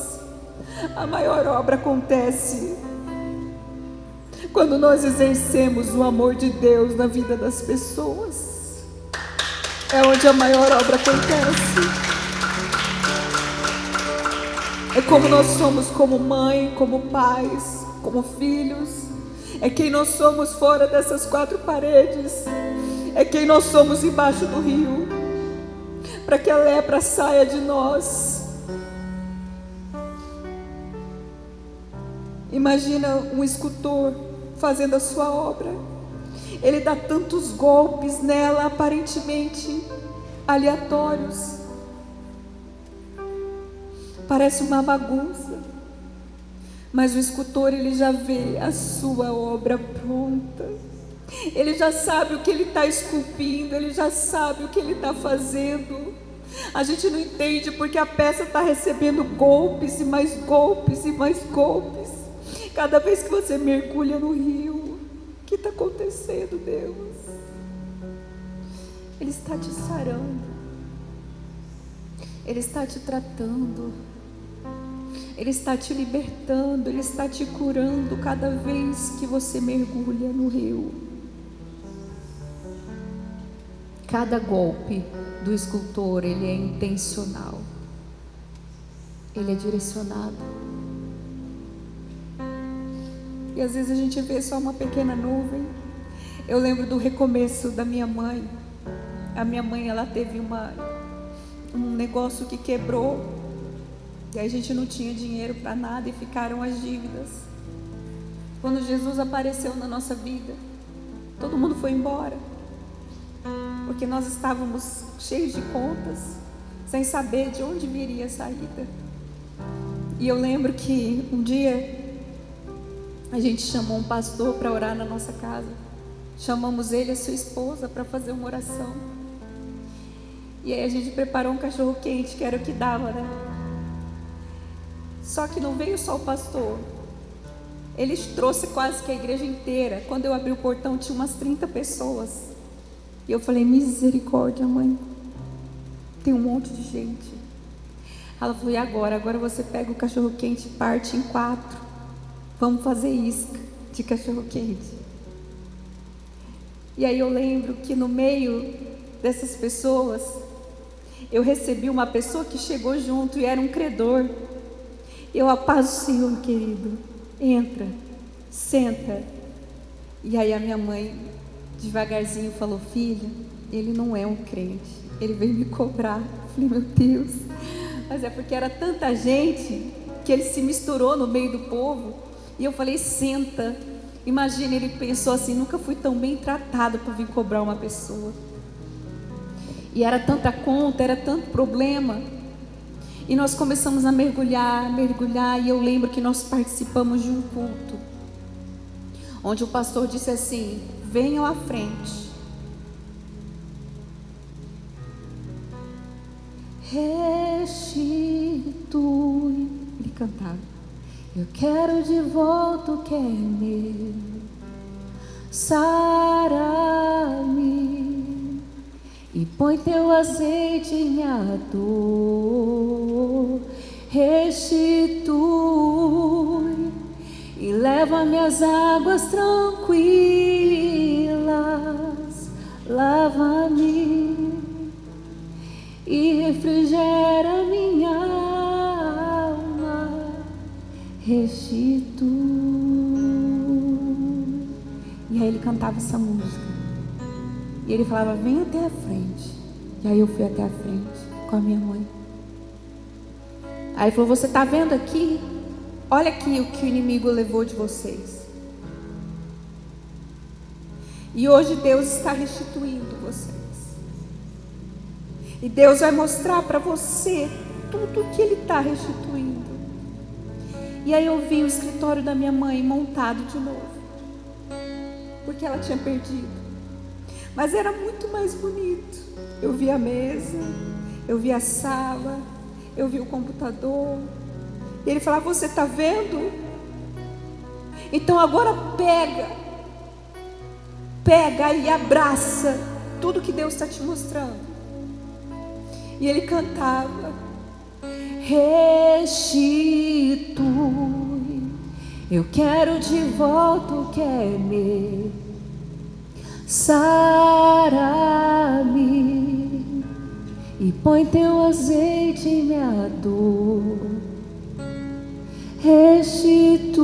A maior obra acontece quando nós exercemos o amor de Deus na vida das pessoas. É onde a maior obra acontece. É como nós somos como mãe, como pais, como filhos. É quem nós somos fora dessas quatro paredes. É quem nós somos embaixo do rio, para que a lepra saia de nós. Imagina um escultor fazendo a sua obra. Ele dá tantos golpes nela, aparentemente aleatórios. Parece uma bagunça. Mas o escultor, ele já vê a sua obra pronta. Ele já sabe o que ele está esculpindo, ele já sabe o que ele está fazendo. A gente não entende porque a peça está recebendo golpes e mais golpes e mais golpes. Cada vez que você mergulha no rio, o que está acontecendo, Deus? Ele está te sarando, Ele está te tratando, Ele está te libertando, Ele está te curando cada vez que você mergulha no rio. Cada golpe do escultor, ele é intencional. Ele é direcionado. E às vezes a gente vê só uma pequena nuvem. Eu lembro do recomeço da minha mãe. A minha mãe, ela teve um negócio que quebrou. E aí a gente não tinha dinheiro para nada e ficaram as dívidas. Quando Jesus apareceu na nossa vida, todo mundo foi embora. Porque nós estávamos cheios de contas, sem saber de onde viria a saída. E eu lembro que um dia a gente chamou um pastor para orar na nossa casa. Chamamos ele e a sua esposa para fazer uma oração. E aí a gente preparou um cachorro quente, que era o que dava, né? Só que não veio só o pastor. Ele trouxe quase que a igreja inteira. Quando eu abri o portão tinha umas 30 pessoas. E eu falei: misericórdia, mãe, tem um monte de gente. Ela falou: e agora? Agora você pega o cachorro quente e parte em 4. Vamos fazer isca de cachorro quente. E aí eu lembro que no meio dessas pessoas, eu recebi uma pessoa que chegou junto e era um credor. Eu: a paz do Senhor, querido, entra, senta. E aí a minha mãe devagarzinho falou: filha, ele não é um crente, ele veio me cobrar. Eu falei: meu Deus, Mas é porque era tanta gente que ele se misturou no meio do povo. E eu falei, senta. Imagina, ele pensou assim, nunca fui tão bem tratado para vir cobrar uma pessoa. E era tanta conta, era tanto problema. E nós começamos a mergulhar, e eu lembro que nós participamos de um culto, onde o pastor disse assim, venham à frente. Restitui, ele cantava, eu quero de volta o que é meu, sara-me e põe teu azeite em minha dor, restitui e leva-me às águas tranquilas, lava-me e refrigera minha alma, restitui. E aí ele cantava essa música. E ele falava, vem até a frente. E aí eu fui até a frente com a minha mãe. Aí ele falou, você está vendo aqui? Olha aqui o que o inimigo levou de vocês. E hoje Deus está restituindo vocês. E Deus vai mostrar para você tudo que Ele está restituindo. E aí eu vi o escritório da minha mãe montado de novo, porque ela tinha perdido. Mas era muito mais bonito. Eu vi a mesa, eu vi a sala, eu vi o computador. E ele falava, você está vendo? Então agora pega e abraça tudo que Deus está te mostrando. E ele cantava, restitui, eu quero de volta o que é meu, sara-me e põe teu azeite em minha dor, restitui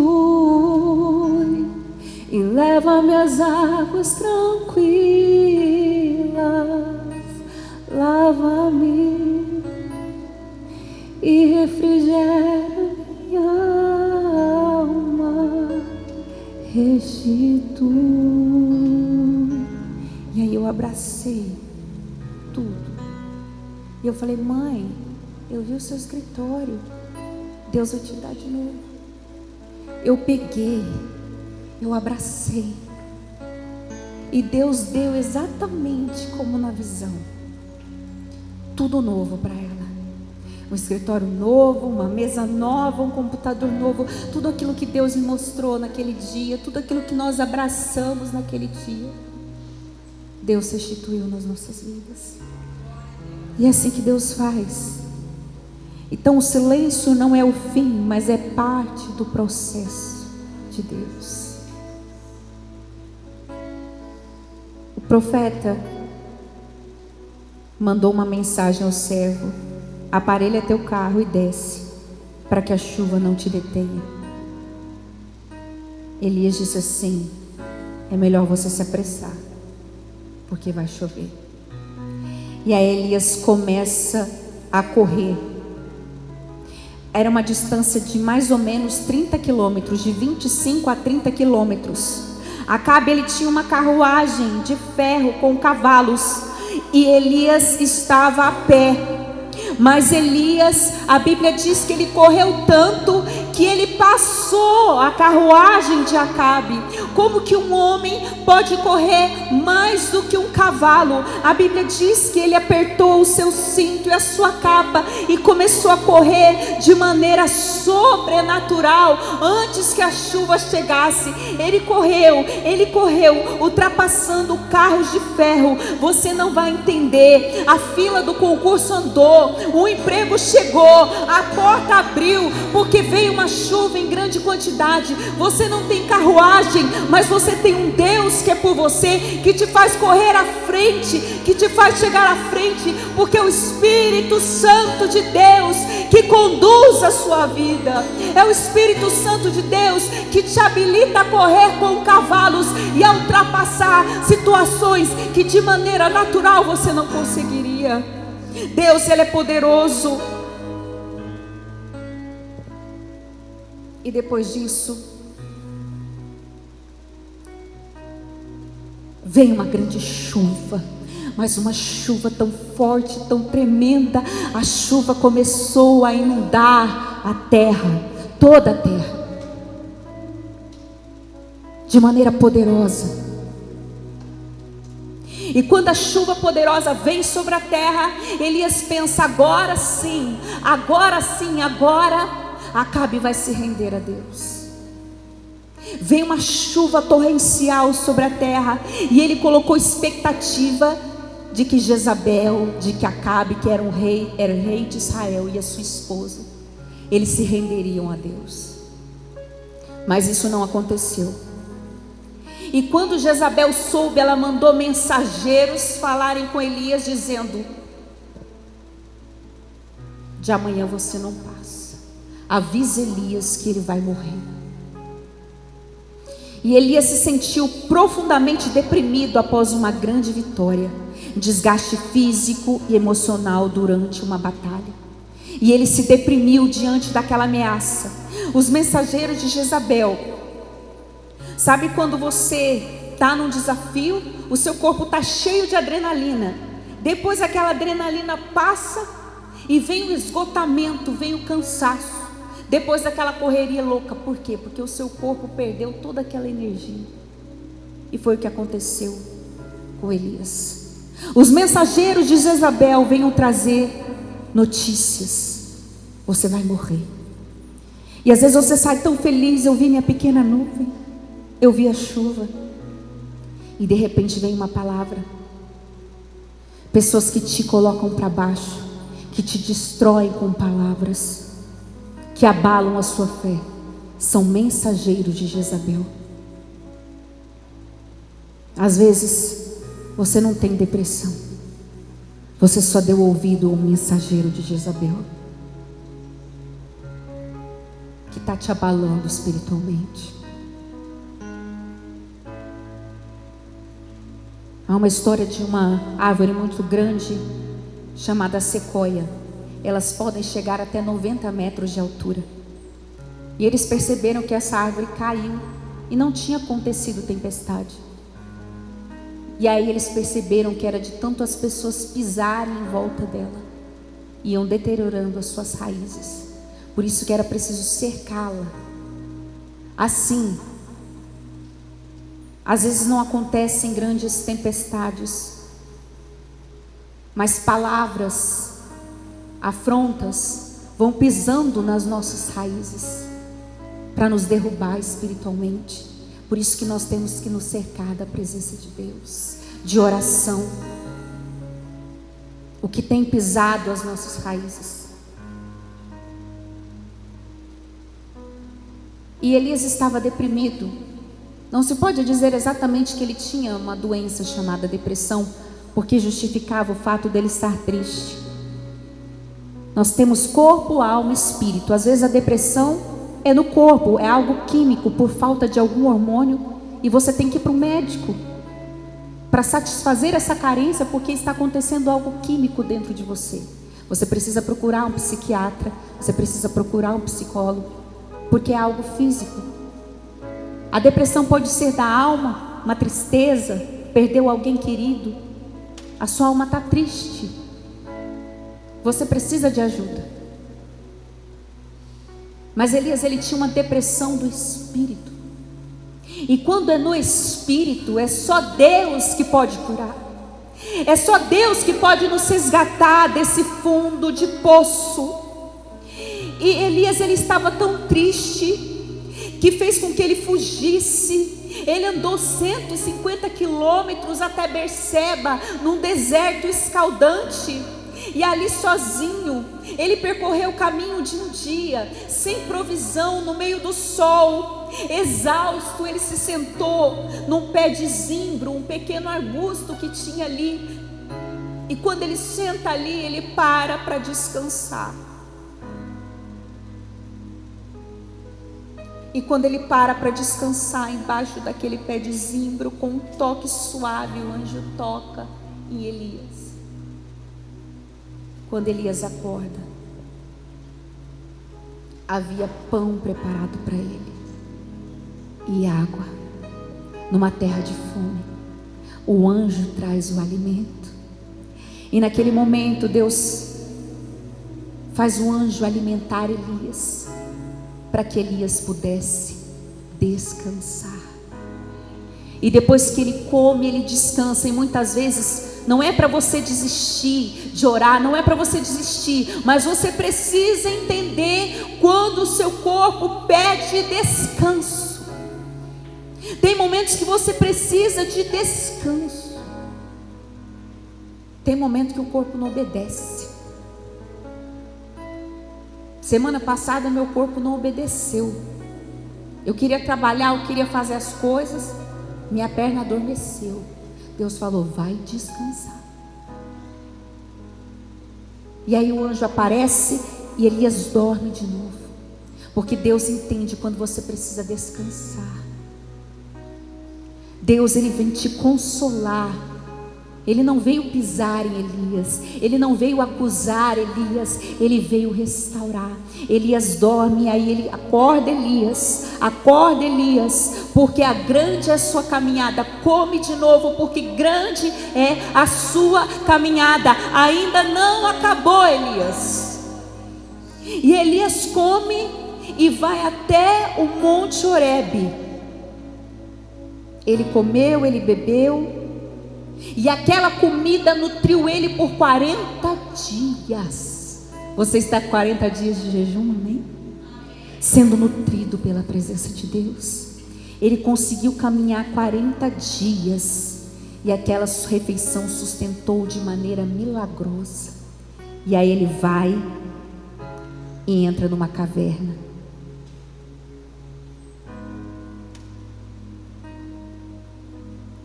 e leva-me às águas tranquilas, lava-me e refrigera minha alma, restitui. E aí eu abracei tudo. E eu falei, mãe, eu vi o seu escritório, Deus vai te dar de novo. Eu peguei, eu abracei, e Deus deu exatamente como na visão. Tudo novo para ela. Um escritório novo, uma mesa nova, um computador novo. Tudo aquilo que Deus me mostrou naquele dia, tudo aquilo que nós abraçamos naquele dia, Deus restituiu nas nossas vidas. E é assim que Deus faz. Então o silêncio não é o fim, mas é parte do processo de Deus. O profeta mandou uma mensagem ao servo: aparelha teu carro e desce, para que a chuva não te detenha. Elias disse assim: é melhor você se apressar, porque vai chover. E aí Elias começa a correr. Era uma distância de mais ou menos 30 quilômetros, de 25 a 30 quilômetros. Acabe, ele tinha uma carruagem de ferro com cavalos, e Elias estava a pé. Mas Elias, a Bíblia diz que ele correu tanto que ele passou a carruagem de Acabe. Como que um homem pode correr mais do que um cavalo? A Bíblia diz que ele apertou o seu cinto e a sua capa e começou a correr de maneira sobrenatural antes que a chuva chegasse. Ele correu, ultrapassando carros de ferro. Você não vai entender. A fila do concurso andou, o emprego chegou, a porta abriu, porque veio uma chuva em grande quantidade. Você não tem carruagem, mas você tem um Deus que é por você, que te faz correr à frente, que te faz chegar à frente, porque é o Espírito Santo de Deus que conduz a sua vida. É o Espírito Santo de Deus que te habilita a correr com cavalos e a ultrapassar situações que de maneira natural você não conseguiria. Deus, Ele é poderoso. E depois disso, veio uma grande chuva, mas uma chuva tão forte, tão tremenda. A chuva começou a inundar a terra, toda a terra, de maneira poderosa. E quando a chuva poderosa vem sobre a terra, Elias pensa: agora sim, agora sim, agora Acabe vai se render a Deus. Vem uma chuva torrencial sobre a terra, e ele colocou expectativa de que Jezabel, de que Acabe, que era o rei de Israel, e a sua esposa, eles se renderiam a Deus. Mas isso não aconteceu. E quando Jezabel soube, ela mandou mensageiros falarem com Elias, dizendo: de amanhã você não passa, avisa Elias que ele vai morrer. E Elias se sentiu profundamente deprimido após uma grande vitória, desgaste físico e emocional durante uma batalha. E ele se deprimiu diante daquela ameaça. Os mensageiros de Jezabel, sabe quando você está num desafio, o seu corpo está cheio de adrenalina, depois aquela adrenalina passa e vem o esgotamento, vem o cansaço, depois daquela correria louca. Por quê? Porque o seu corpo perdeu toda aquela energia. E foi o que aconteceu com Elias. Os mensageiros de Jezabel venham trazer notícias: você vai morrer. E às vezes você sai tão feliz: eu vi minha pequena nuvem, eu vi a chuva. E de repente vem uma palavra. Pessoas que te colocam para baixo, que te destroem com palavras, que abalam a sua fé, são mensageiros de Jezabel. Às vezes você não tem depressão, você só deu ouvido a um mensageiro de Jezabel, que está te abalando espiritualmente. Há uma história de uma árvore muito grande, chamada sequoia. Elas podem chegar até 90 metros de altura. E eles perceberam que essa árvore caiu e não tinha acontecido tempestade. E aí eles perceberam que era de tanto as pessoas pisarem em volta dela, iam deteriorando as suas raízes. Por isso que era preciso cercá-la. Assim, às vezes não acontecem grandes tempestades, mas palavras, afrontas vão pisando nas nossas raízes para nos derrubar espiritualmente. Por isso que nós temos que nos cercar da presença de Deus, de oração. O que tem pisado as nossas raízes. E Elias estava deprimido. Não se pode dizer exatamente que ele tinha uma doença chamada depressão, porque justificava o fato dele estar triste. Nós temos corpo, alma e espírito. Às vezes a depressão é no corpo, é algo químico, por falta de algum hormônio, e você tem que ir para o médico para satisfazer essa carência, porque está acontecendo algo químico dentro de você. Você precisa procurar um psiquiatra, você precisa procurar um psicólogo, porque é algo físico. A depressão pode ser da alma, uma tristeza, perdeu alguém querido, a sua alma está triste, você precisa de ajuda. Mas Elias, ele tinha uma depressão do espírito. E quando é no espírito, é só Deus que pode curar. É só Deus que pode nos resgatar desse fundo de poço. E Elias, ele estava tão triste, que fez com que ele fugisse. Ele andou 150 quilômetros até Berseba, num deserto escaldante. E ali sozinho, ele percorreu o caminho de um dia, sem provisão, no meio do sol. Exausto, ele se sentou num pé de zimbro, um pequeno arbusto que tinha ali. E quando ele senta ali, ele para descansar. E quando ele para descansar embaixo daquele pé de zimbro, com um toque suave, o anjo toca em Elias. Quando Elias acorda, havia pão preparado para ele e água. Numa terra de fome, o anjo traz o alimento. E naquele momento Deus faz o anjo alimentar Elias, para que Elias pudesse descansar. E depois que ele come, ele descansa. E muitas vezes não é para você desistir de orar, não é para você desistir, mas você precisa entender quando o seu corpo pede descanso. Tem momentos que você precisa de descanso. Tem momentos que o corpo não obedece. Semana passada meu corpo não obedeceu. Eu queria trabalhar, eu queria fazer as coisas, minha perna adormeceu. Deus falou: vai descansar. E aí o anjo aparece e Elias dorme de novo, porque Deus entende quando você precisa descansar. Deus, ele vem te consolar. Ele não veio pisar em Elias, ele não veio acusar Elias, ele veio restaurar. Elias dorme, aí ele acorda Elias, porque a grande é a sua caminhada. Come de novo, porque grande é a sua caminhada. Ainda não acabou, Elias. E Elias come e vai até o Monte Horebe. Ele comeu, ele bebeu, e aquela comida nutriu ele por 40 dias. Você está 40 dias de jejum, amém? Sendo nutrido pela presença de Deus. Ele conseguiu caminhar 40 dias, e aquela refeição sustentou de maneira milagrosa. E aí ele vai e entra numa caverna.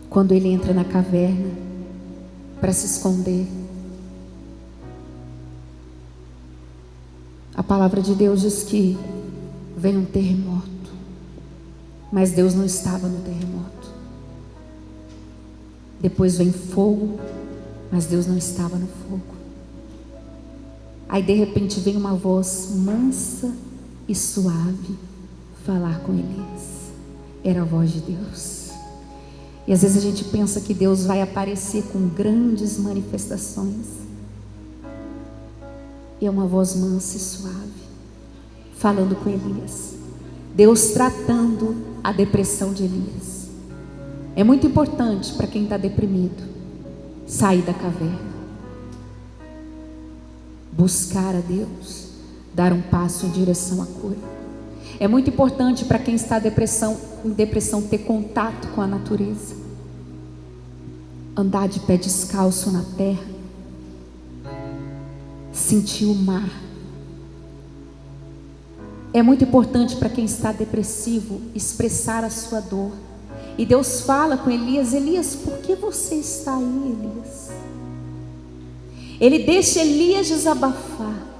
Quando ele entra na caverna para se esconder, a palavra de Deus diz que vem um terremoto, mas Deus não estava no terremoto. Depois vem fogo, mas Deus não estava no fogo. Aí de repente vem uma voz mansa e suave falar com Elias. Era a voz de Deus. E às vezes a gente pensa que Deus vai aparecer com grandes manifestações. E é uma voz mansa e suave, falando com Elias. Deus tratando a depressão de Elias. É muito importante para quem está deprimido sair da caverna, buscar a Deus, dar um passo em direção à cura. É muito importante para quem está em depressão ter contato com a natureza, andar de pé descalço na terra, sentir o mar. É muito importante para quem está depressivo expressar a sua dor. E Deus fala com Elias: Elias, por que você está aí, Elias? Ele deixa Elias desabafar.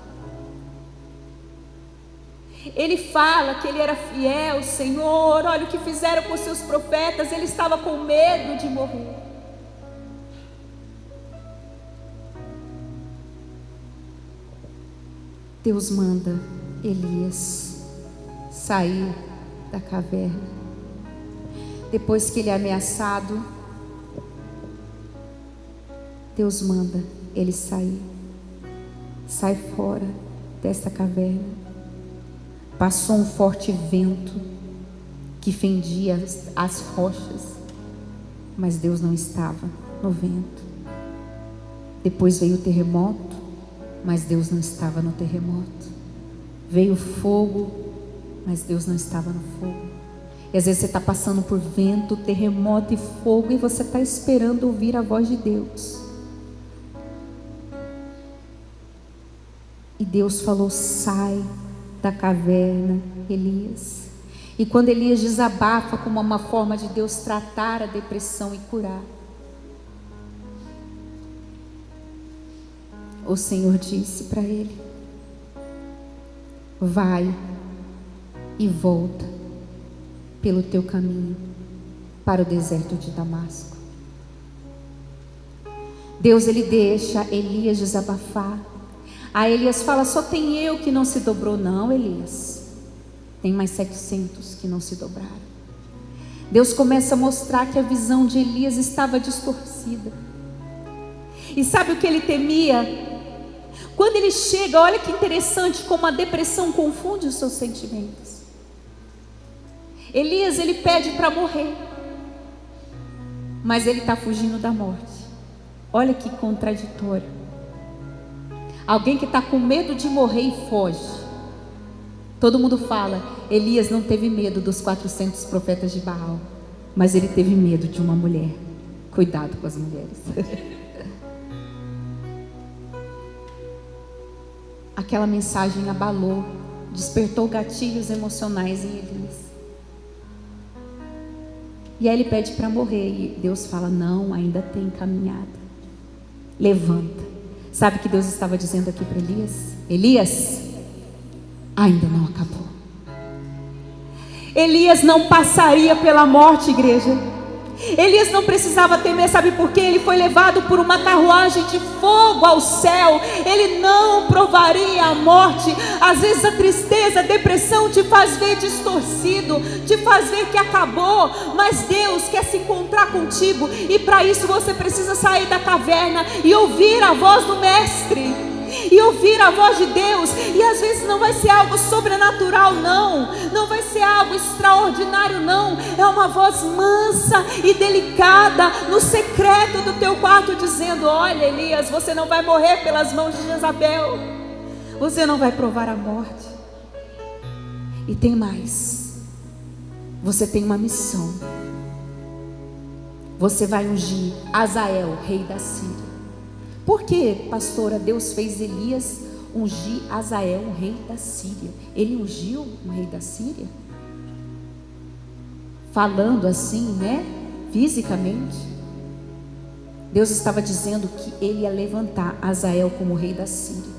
Ele fala que ele era fiel, Senhor, olha o que fizeram com seus profetas. Ele estava com medo de morrer. Deus manda Elias sair da caverna. Depois que ele é ameaçado, Deus manda ele sair. Sai fora dessa caverna. Passou um forte vento que fendia as rochas, mas Deus não estava no vento. Depois veio o terremoto, mas Deus não estava no terremoto. Veio fogo, mas Deus não estava no fogo. E às vezes você está passando por vento, terremoto e fogo, e você está esperando ouvir a voz de Deus. E Deus falou: sai da caverna, Elias. E quando Elias desabafa como uma forma de Deus tratar a depressão e curar, o Senhor disse para ele: vai e volta pelo teu caminho para o deserto de Damasco. Deus, ele deixa Elias desabafar. Aí Elias fala: só tem eu que não se dobrou. Não, Elias, tem mais 700 que não se dobraram. Deus começa a mostrar que a visão de Elias estava distorcida. E sabe o que ele temia? Quando ele chega, olha que interessante como a depressão confunde os seus sentimentos. Elias, ele pede para morrer, mas ele está fugindo da morte. Olha que contraditório. Alguém que está com medo de morrer e foge. Todo mundo fala: Elias não teve medo dos 400 profetas de Baal, mas ele teve medo de uma mulher. Cuidado com as mulheres. Aquela mensagem abalou, despertou gatilhos emocionais em Elias. E aí ele pede para morrer, e Deus fala: não, ainda tem caminhada. Levanta. Sabe o que Deus estava dizendo aqui para Elias? Elias, ainda não acabou. Elias não passaria pela morte, igreja. Elias não precisava temer, sabe por quê? Ele foi levado por uma carruagem de fogo ao céu. Ele não provaria a morte. Às vezes a tristeza, a depressão te faz ver distorcido, te faz ver que acabou, mas Deus quer se encontrar contigo, e para isso você precisa sair da caverna e ouvir a voz do Mestre, e ouvir a voz de Deus. E às vezes não vai ser algo sobrenatural, não vai ser algo extraordinário, não. É uma voz mansa e delicada no secreto do teu quarto, dizendo: olha, Elias, você não vai morrer pelas mãos de Jezabel, você não vai provar a morte. E tem mais, você tem uma missão. Você vai ungir Azael, rei da Síria. Por que, pastora, Deus fez Elias ungir Azael, um rei da Síria? Ele ungiu um rei da Síria? Falando assim, né? Fisicamente. Deus estava dizendo que ele ia levantar Azael como rei da Síria.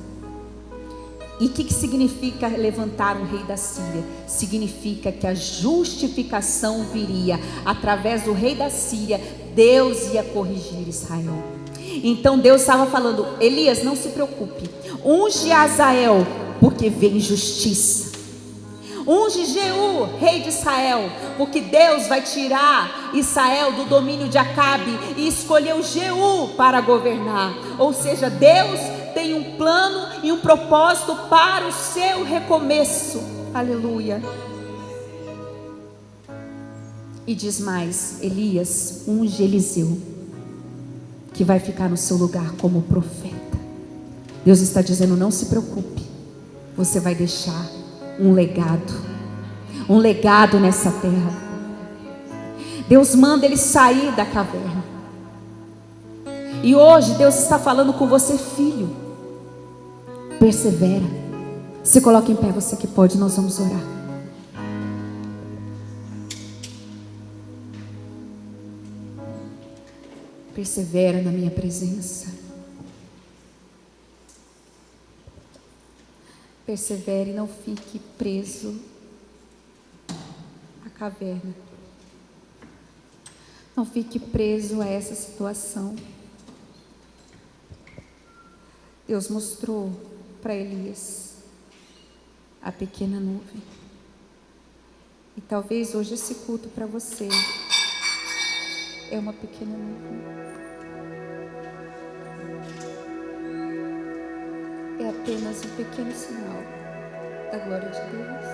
E o que significa levantar um rei da Síria? Significa que a justificação viria através do rei da Síria. Deus ia corrigir Israel. Então Deus estava falando: Elias, não se preocupe, unge Azael, porque vem justiça. Unge Jeú, rei de Israel, porque Deus vai tirar Israel do domínio de Acabe e escolheu Jeú para governar. Ou seja, Deus tem um plano e um propósito para o seu recomeço. Aleluia. E diz mais: Elias, unge Eliseu, que vai ficar no seu lugar como profeta. Deus está dizendo: não se preocupe, você vai deixar um legado nessa terra. Deus manda ele sair da caverna. E hoje Deus está falando com você, filho. Persevera. Se coloque em pé, você que pode, nós vamos orar. Persevera na minha presença. Persevere e não fique preso à caverna. Não fique preso a essa situação. Deus mostrou para Elias a pequena nuvem. E talvez hoje esse culto para você é uma pequena nuvem. É apenas um pequeno sinal da glória de Deus.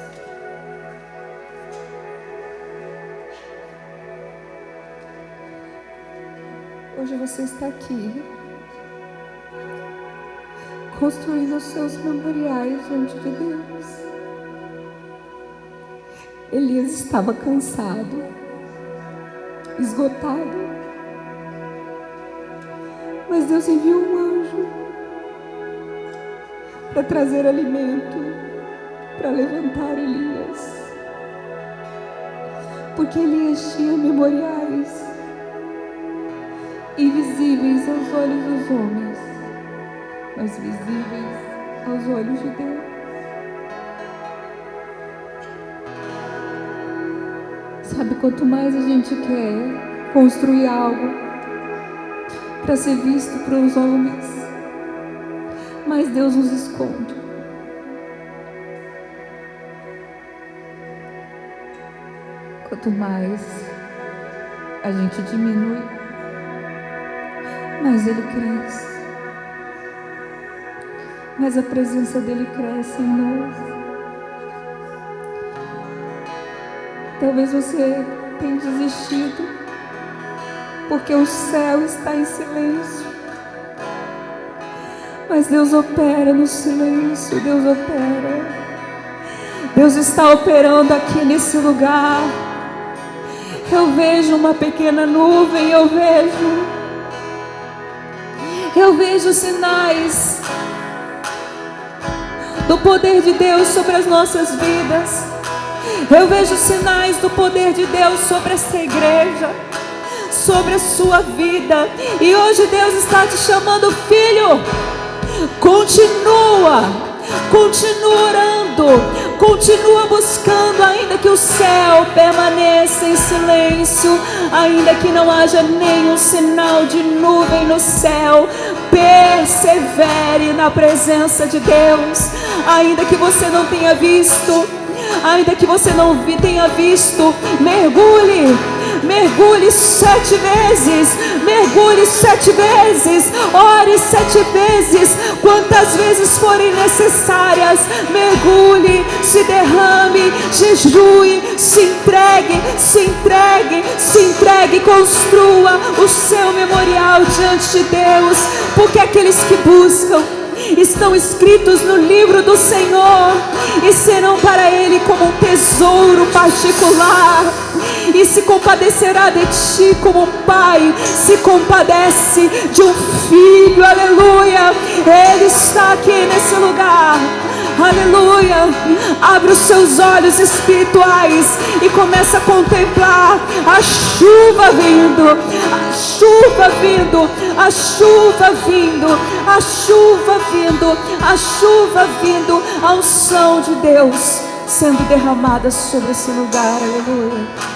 Hoje você está aqui, construindo os seus memoriais diante de Deus. Elias estava cansado, esgotado, mas Deus enviou um anjo para trazer alimento, para levantar Elias, porque Elias tinha memoriais invisíveis aos olhos dos homens, mas visíveis aos olhos de Deus. Sabe, quanto mais a gente quer construir algo para ser visto para os homens, mais Deus nos esconde. Quanto mais a gente diminui, mais Ele cresce. Mais a presença dEle cresce em nós. Talvez você tenha desistido, porque o céu está em silêncio. Mas Deus opera no silêncio. Deus opera. Deus está operando aqui nesse lugar. Eu vejo uma pequena nuvem. Eu vejo sinais do poder de Deus sobre as nossas vidas. Eu vejo sinais do poder de Deus sobre essa igreja, sobre a sua vida. E hoje Deus está te chamando, filho. Continua orando, continua buscando, ainda que o céu permaneça em silêncio, ainda que não haja nenhum sinal de nuvem no céu. Persevere na presença de Deus, ainda que você não tenha visto, ainda que você não tenha visto. Mergulhe 7 vezes, mergulhe 7 vezes, ore 7 vezes, quantas vezes forem necessárias. Mergulhe, se derrame, jejue, se entregue, construa o seu memorial diante de Deus, porque aqueles que buscam estão escritos no livro do Senhor e serão para Ele como um tesouro particular, e se compadecerá de ti como um pai se compadece de um filho. Aleluia. Ele está aqui nesse lugar. Aleluia. Abre os seus olhos espirituais e começa a contemplar a chuva vindo, a chuva vindo, a chuva vindo, a chuva vindo, a chuva vindo, a unção de Deus sendo derramada sobre esse lugar. Aleluia.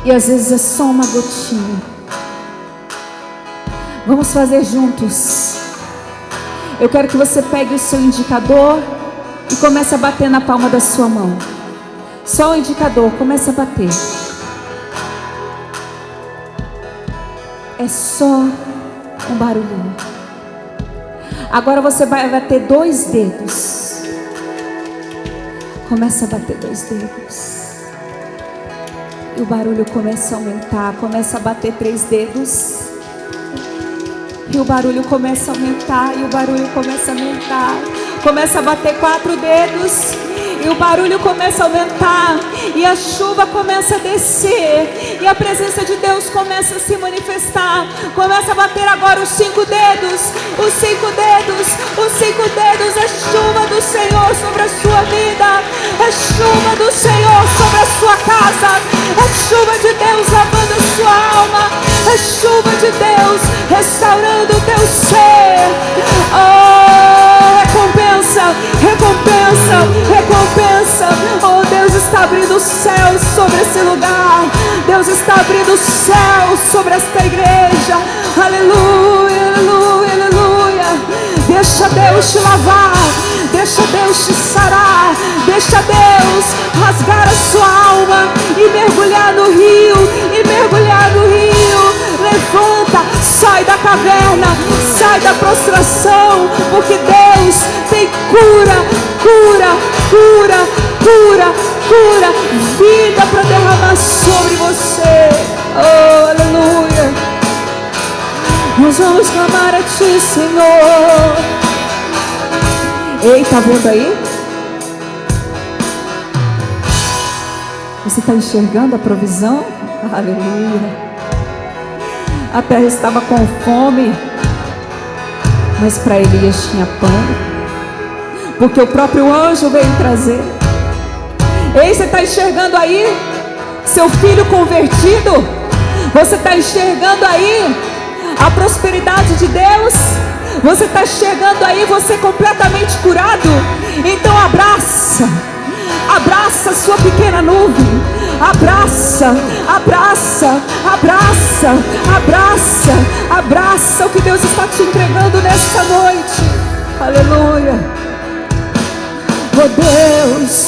E às vezes é só uma gotinha. Vamos fazer juntos. Eu quero que você pegue o seu indicador e comece a bater na palma da sua mão. Só o indicador, comece a bater. É só um barulhinho. Agora você vai bater 2 dedos. Começa a bater 2 dedos. E o barulho começa a aumentar. Começa a bater 3 dedos. E o barulho começa a aumentar. E o barulho começa a aumentar. Começa a bater 4 dedos. E o barulho começa a aumentar. E a chuva começa a descer. E a presença de Deus começa a se manifestar. Começa a bater agora os 5 dedos. Os 5 dedos. Os 5 dedos. É chuva do Senhor sobre a sua vida. É chuva do Senhor sobre a sua casa. É chuva de Deus lavando a sua alma. É chuva de Deus restaurando o teu ser. Oh, recompensa, recompensa, recompensa. Oh, Deus está abrindo os céus sobre esse lugar. Deus está abrindo os céus sobre esta igreja. Aleluia, aleluia, aleluia. Deixa Deus te lavar. Deixa Deus te sarar. Deixa Deus rasgar a sua alma e mergulhar no rio. E mergulhar no rio. Levanta, sai da caverna, sai da prostração, porque Deus tem cura, cura, cura, cura, cura, vida para derramar sobre você. Oh, aleluia. Nós vamos clamar a Ti, Senhor. Ei, tá vendo aí? Você está enxergando a provisão? Aleluia. A terra estava com fome, mas para Elias tinha pão, porque o próprio anjo veio trazer. Ei, você está enxergando aí seu filho convertido? Você está enxergando aí a prosperidade de Deus? Você está enxergando aí você completamente curado? Então abraça a sua pequena nuvem, Abraça, abraça, abraça, abraça, abraça o que Deus está te entregando nesta noite. Aleluia. Oh Deus,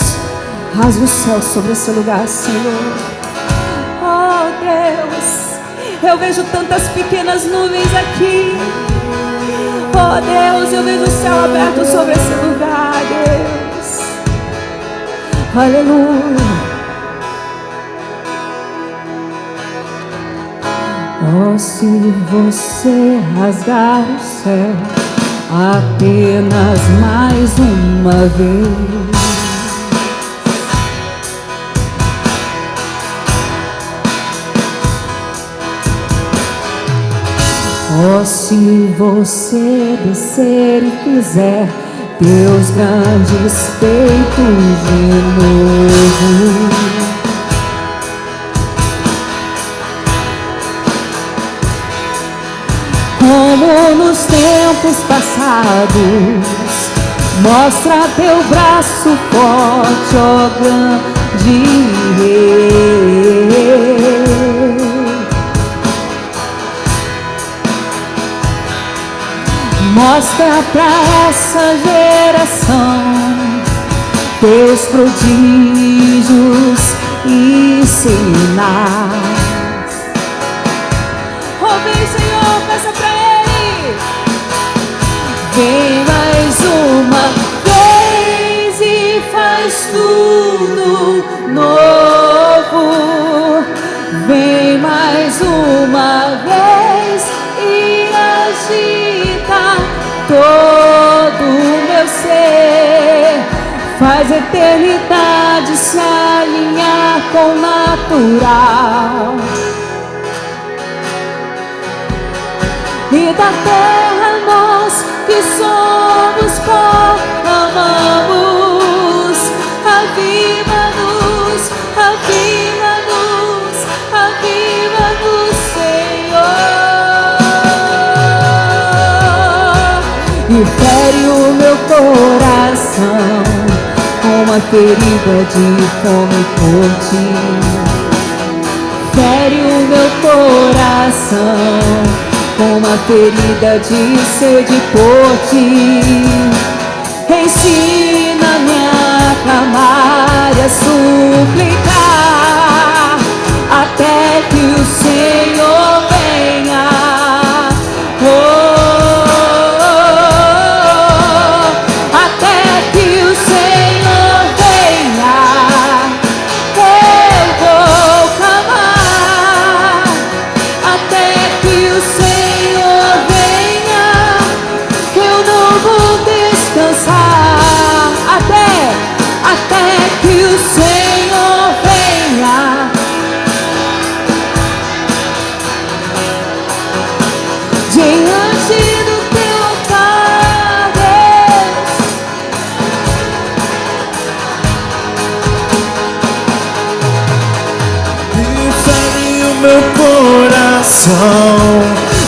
rasga o céu sobre esse lugar, Senhor. Oh Deus, eu vejo tantas pequenas nuvens aqui. Oh Deus, eu vejo o céu aberto sobre esse lugar, Deus. Aleluia. Oh, se você rasgar o céu apenas mais uma vez, oh, se você descer e fizer Deus grandes feitos de novo, como nos tempos passados, mostra teu braço forte, ó grande Rei. Mostra pra essa geração teus prodígios e sinais. Oh, vem, Senhor, peça pra Ele. Vem mais uma vez e faz tudo novo. Vem mais uma vez e agita todo o meu ser. Faz a eternidade se alinhar com o natural. E da terra nós que somos pó amamos. Aviva-nos, aviva-nos, aviva-nos, Senhor. E fere o meu coração com uma ferida de fome por ti. Fere o meu coração com uma ferida de sede por ti. Ensina-me a clamar e a suplicar até que o Senhor venha. Oh, até que o Senhor venha, eu vou clamar até que o Senhor venha. Eu não vou descansar até que o Senhor venha. Diante do teu altar, Deus. E fere o meu coração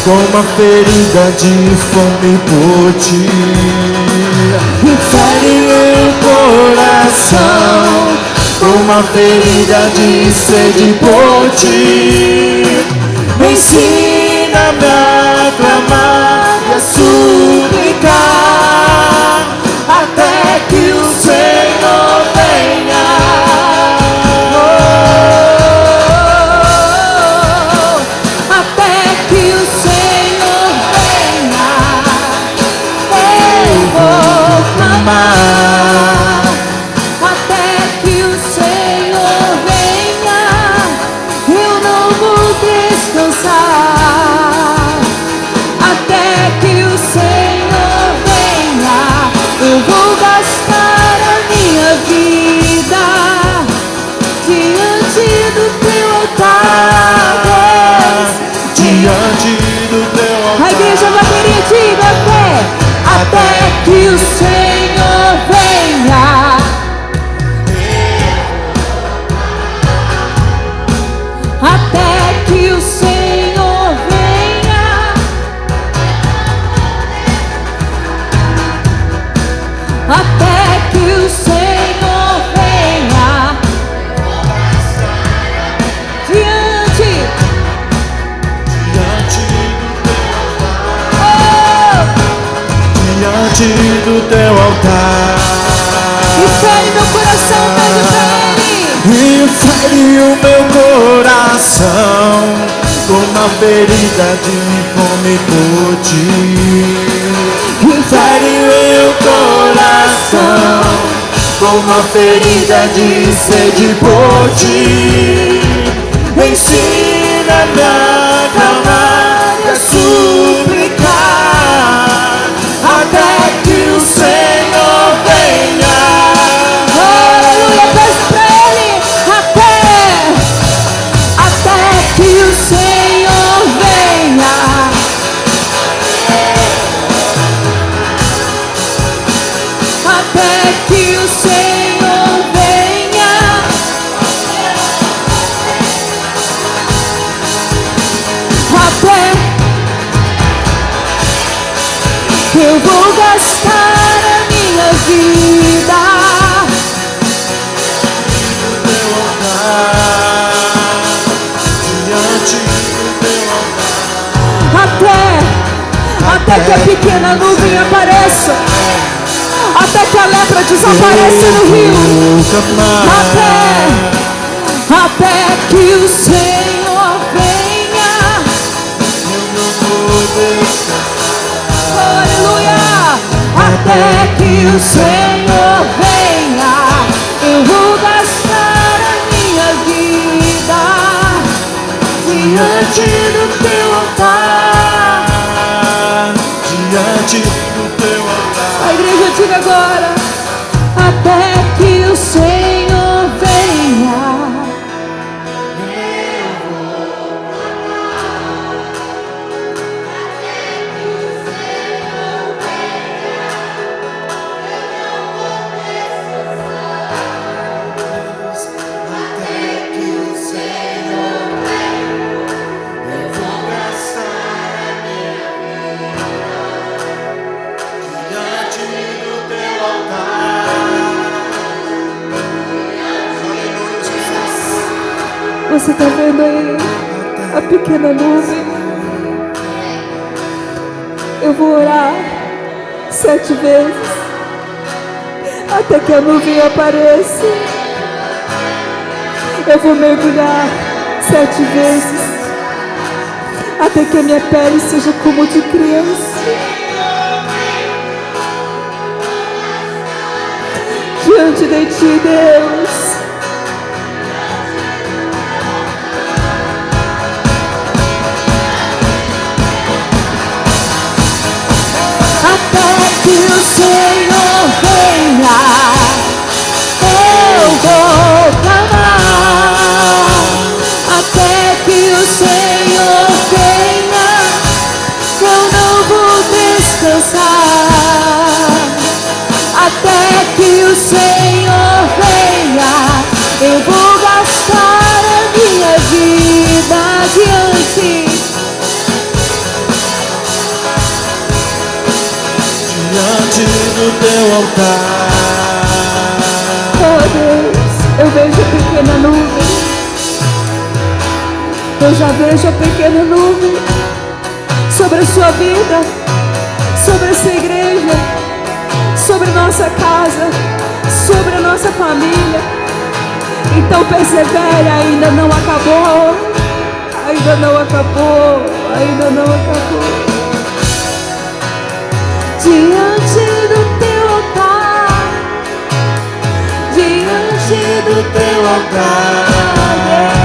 com uma ferida de fome por ti. E fere meu coração com uma ferida de sede por ti. Ensina-me a clamar e a suplicar até que o Senhor venha. Até que o Senhor venha, eu vou clamar. Até que o Senhor venha, eu não vou descansar. Até que o Senhor venha, eu vou gastar a minha vida diante do teu altar, Deus. Diante do teu A igreja bateria de fé até que o Senhor do teu altar. E fere meu coração, pede pra Ele. E fere o meu coração com uma ferida de fome por ti. E fere meu coração com uma ferida de sede por ti. Ensina-me a clamar e a suplicar até que o Senhor venha. Aleluia, peço pra Ele. Até que o Senhor venha. Até que o Senhor venha. Até eu vou gastar a minha vida. Teu altar, diante do teu altar. Até que a pequena nuvem apareça. Até que a lepra desapareça no rio. Até que o Senhor venha. Eu não vou descansar. Aleluia. Até que o Senhor venha. Eu vou gastar a minha vida diante do teu altar. Diante do teu altar. A igreja diga agora. Até que o Senhor venha. Até que o Senhor venha, eu vou gastar a minha vida diante do teu altar. Aleluia, Jesus. Você está vendo aí a pequena nuvem? Eu vou orar 7 vezes até que a nuvem apareça. Eu vou mergulhar 7 vezes até que a minha pele seja como de criança. Diante de ti, Deus. Até que o Senhor venha, eu vou clamar. Até que o Senhor venha, eu não vou descansar. Até que o Senhor venha, eu vou gastar a minha vida diante do teu altar. Oh Deus, eu vejo a pequena nuvem. Eu já vejo a pequena nuvem sobre a sua vida, sobre essa igreja, sobre nossa casa, sobre a nossa família. Então persevere, ainda não acabou, ainda não acabou, ainda não acabou. Diante do teu altar, diante do teu altar.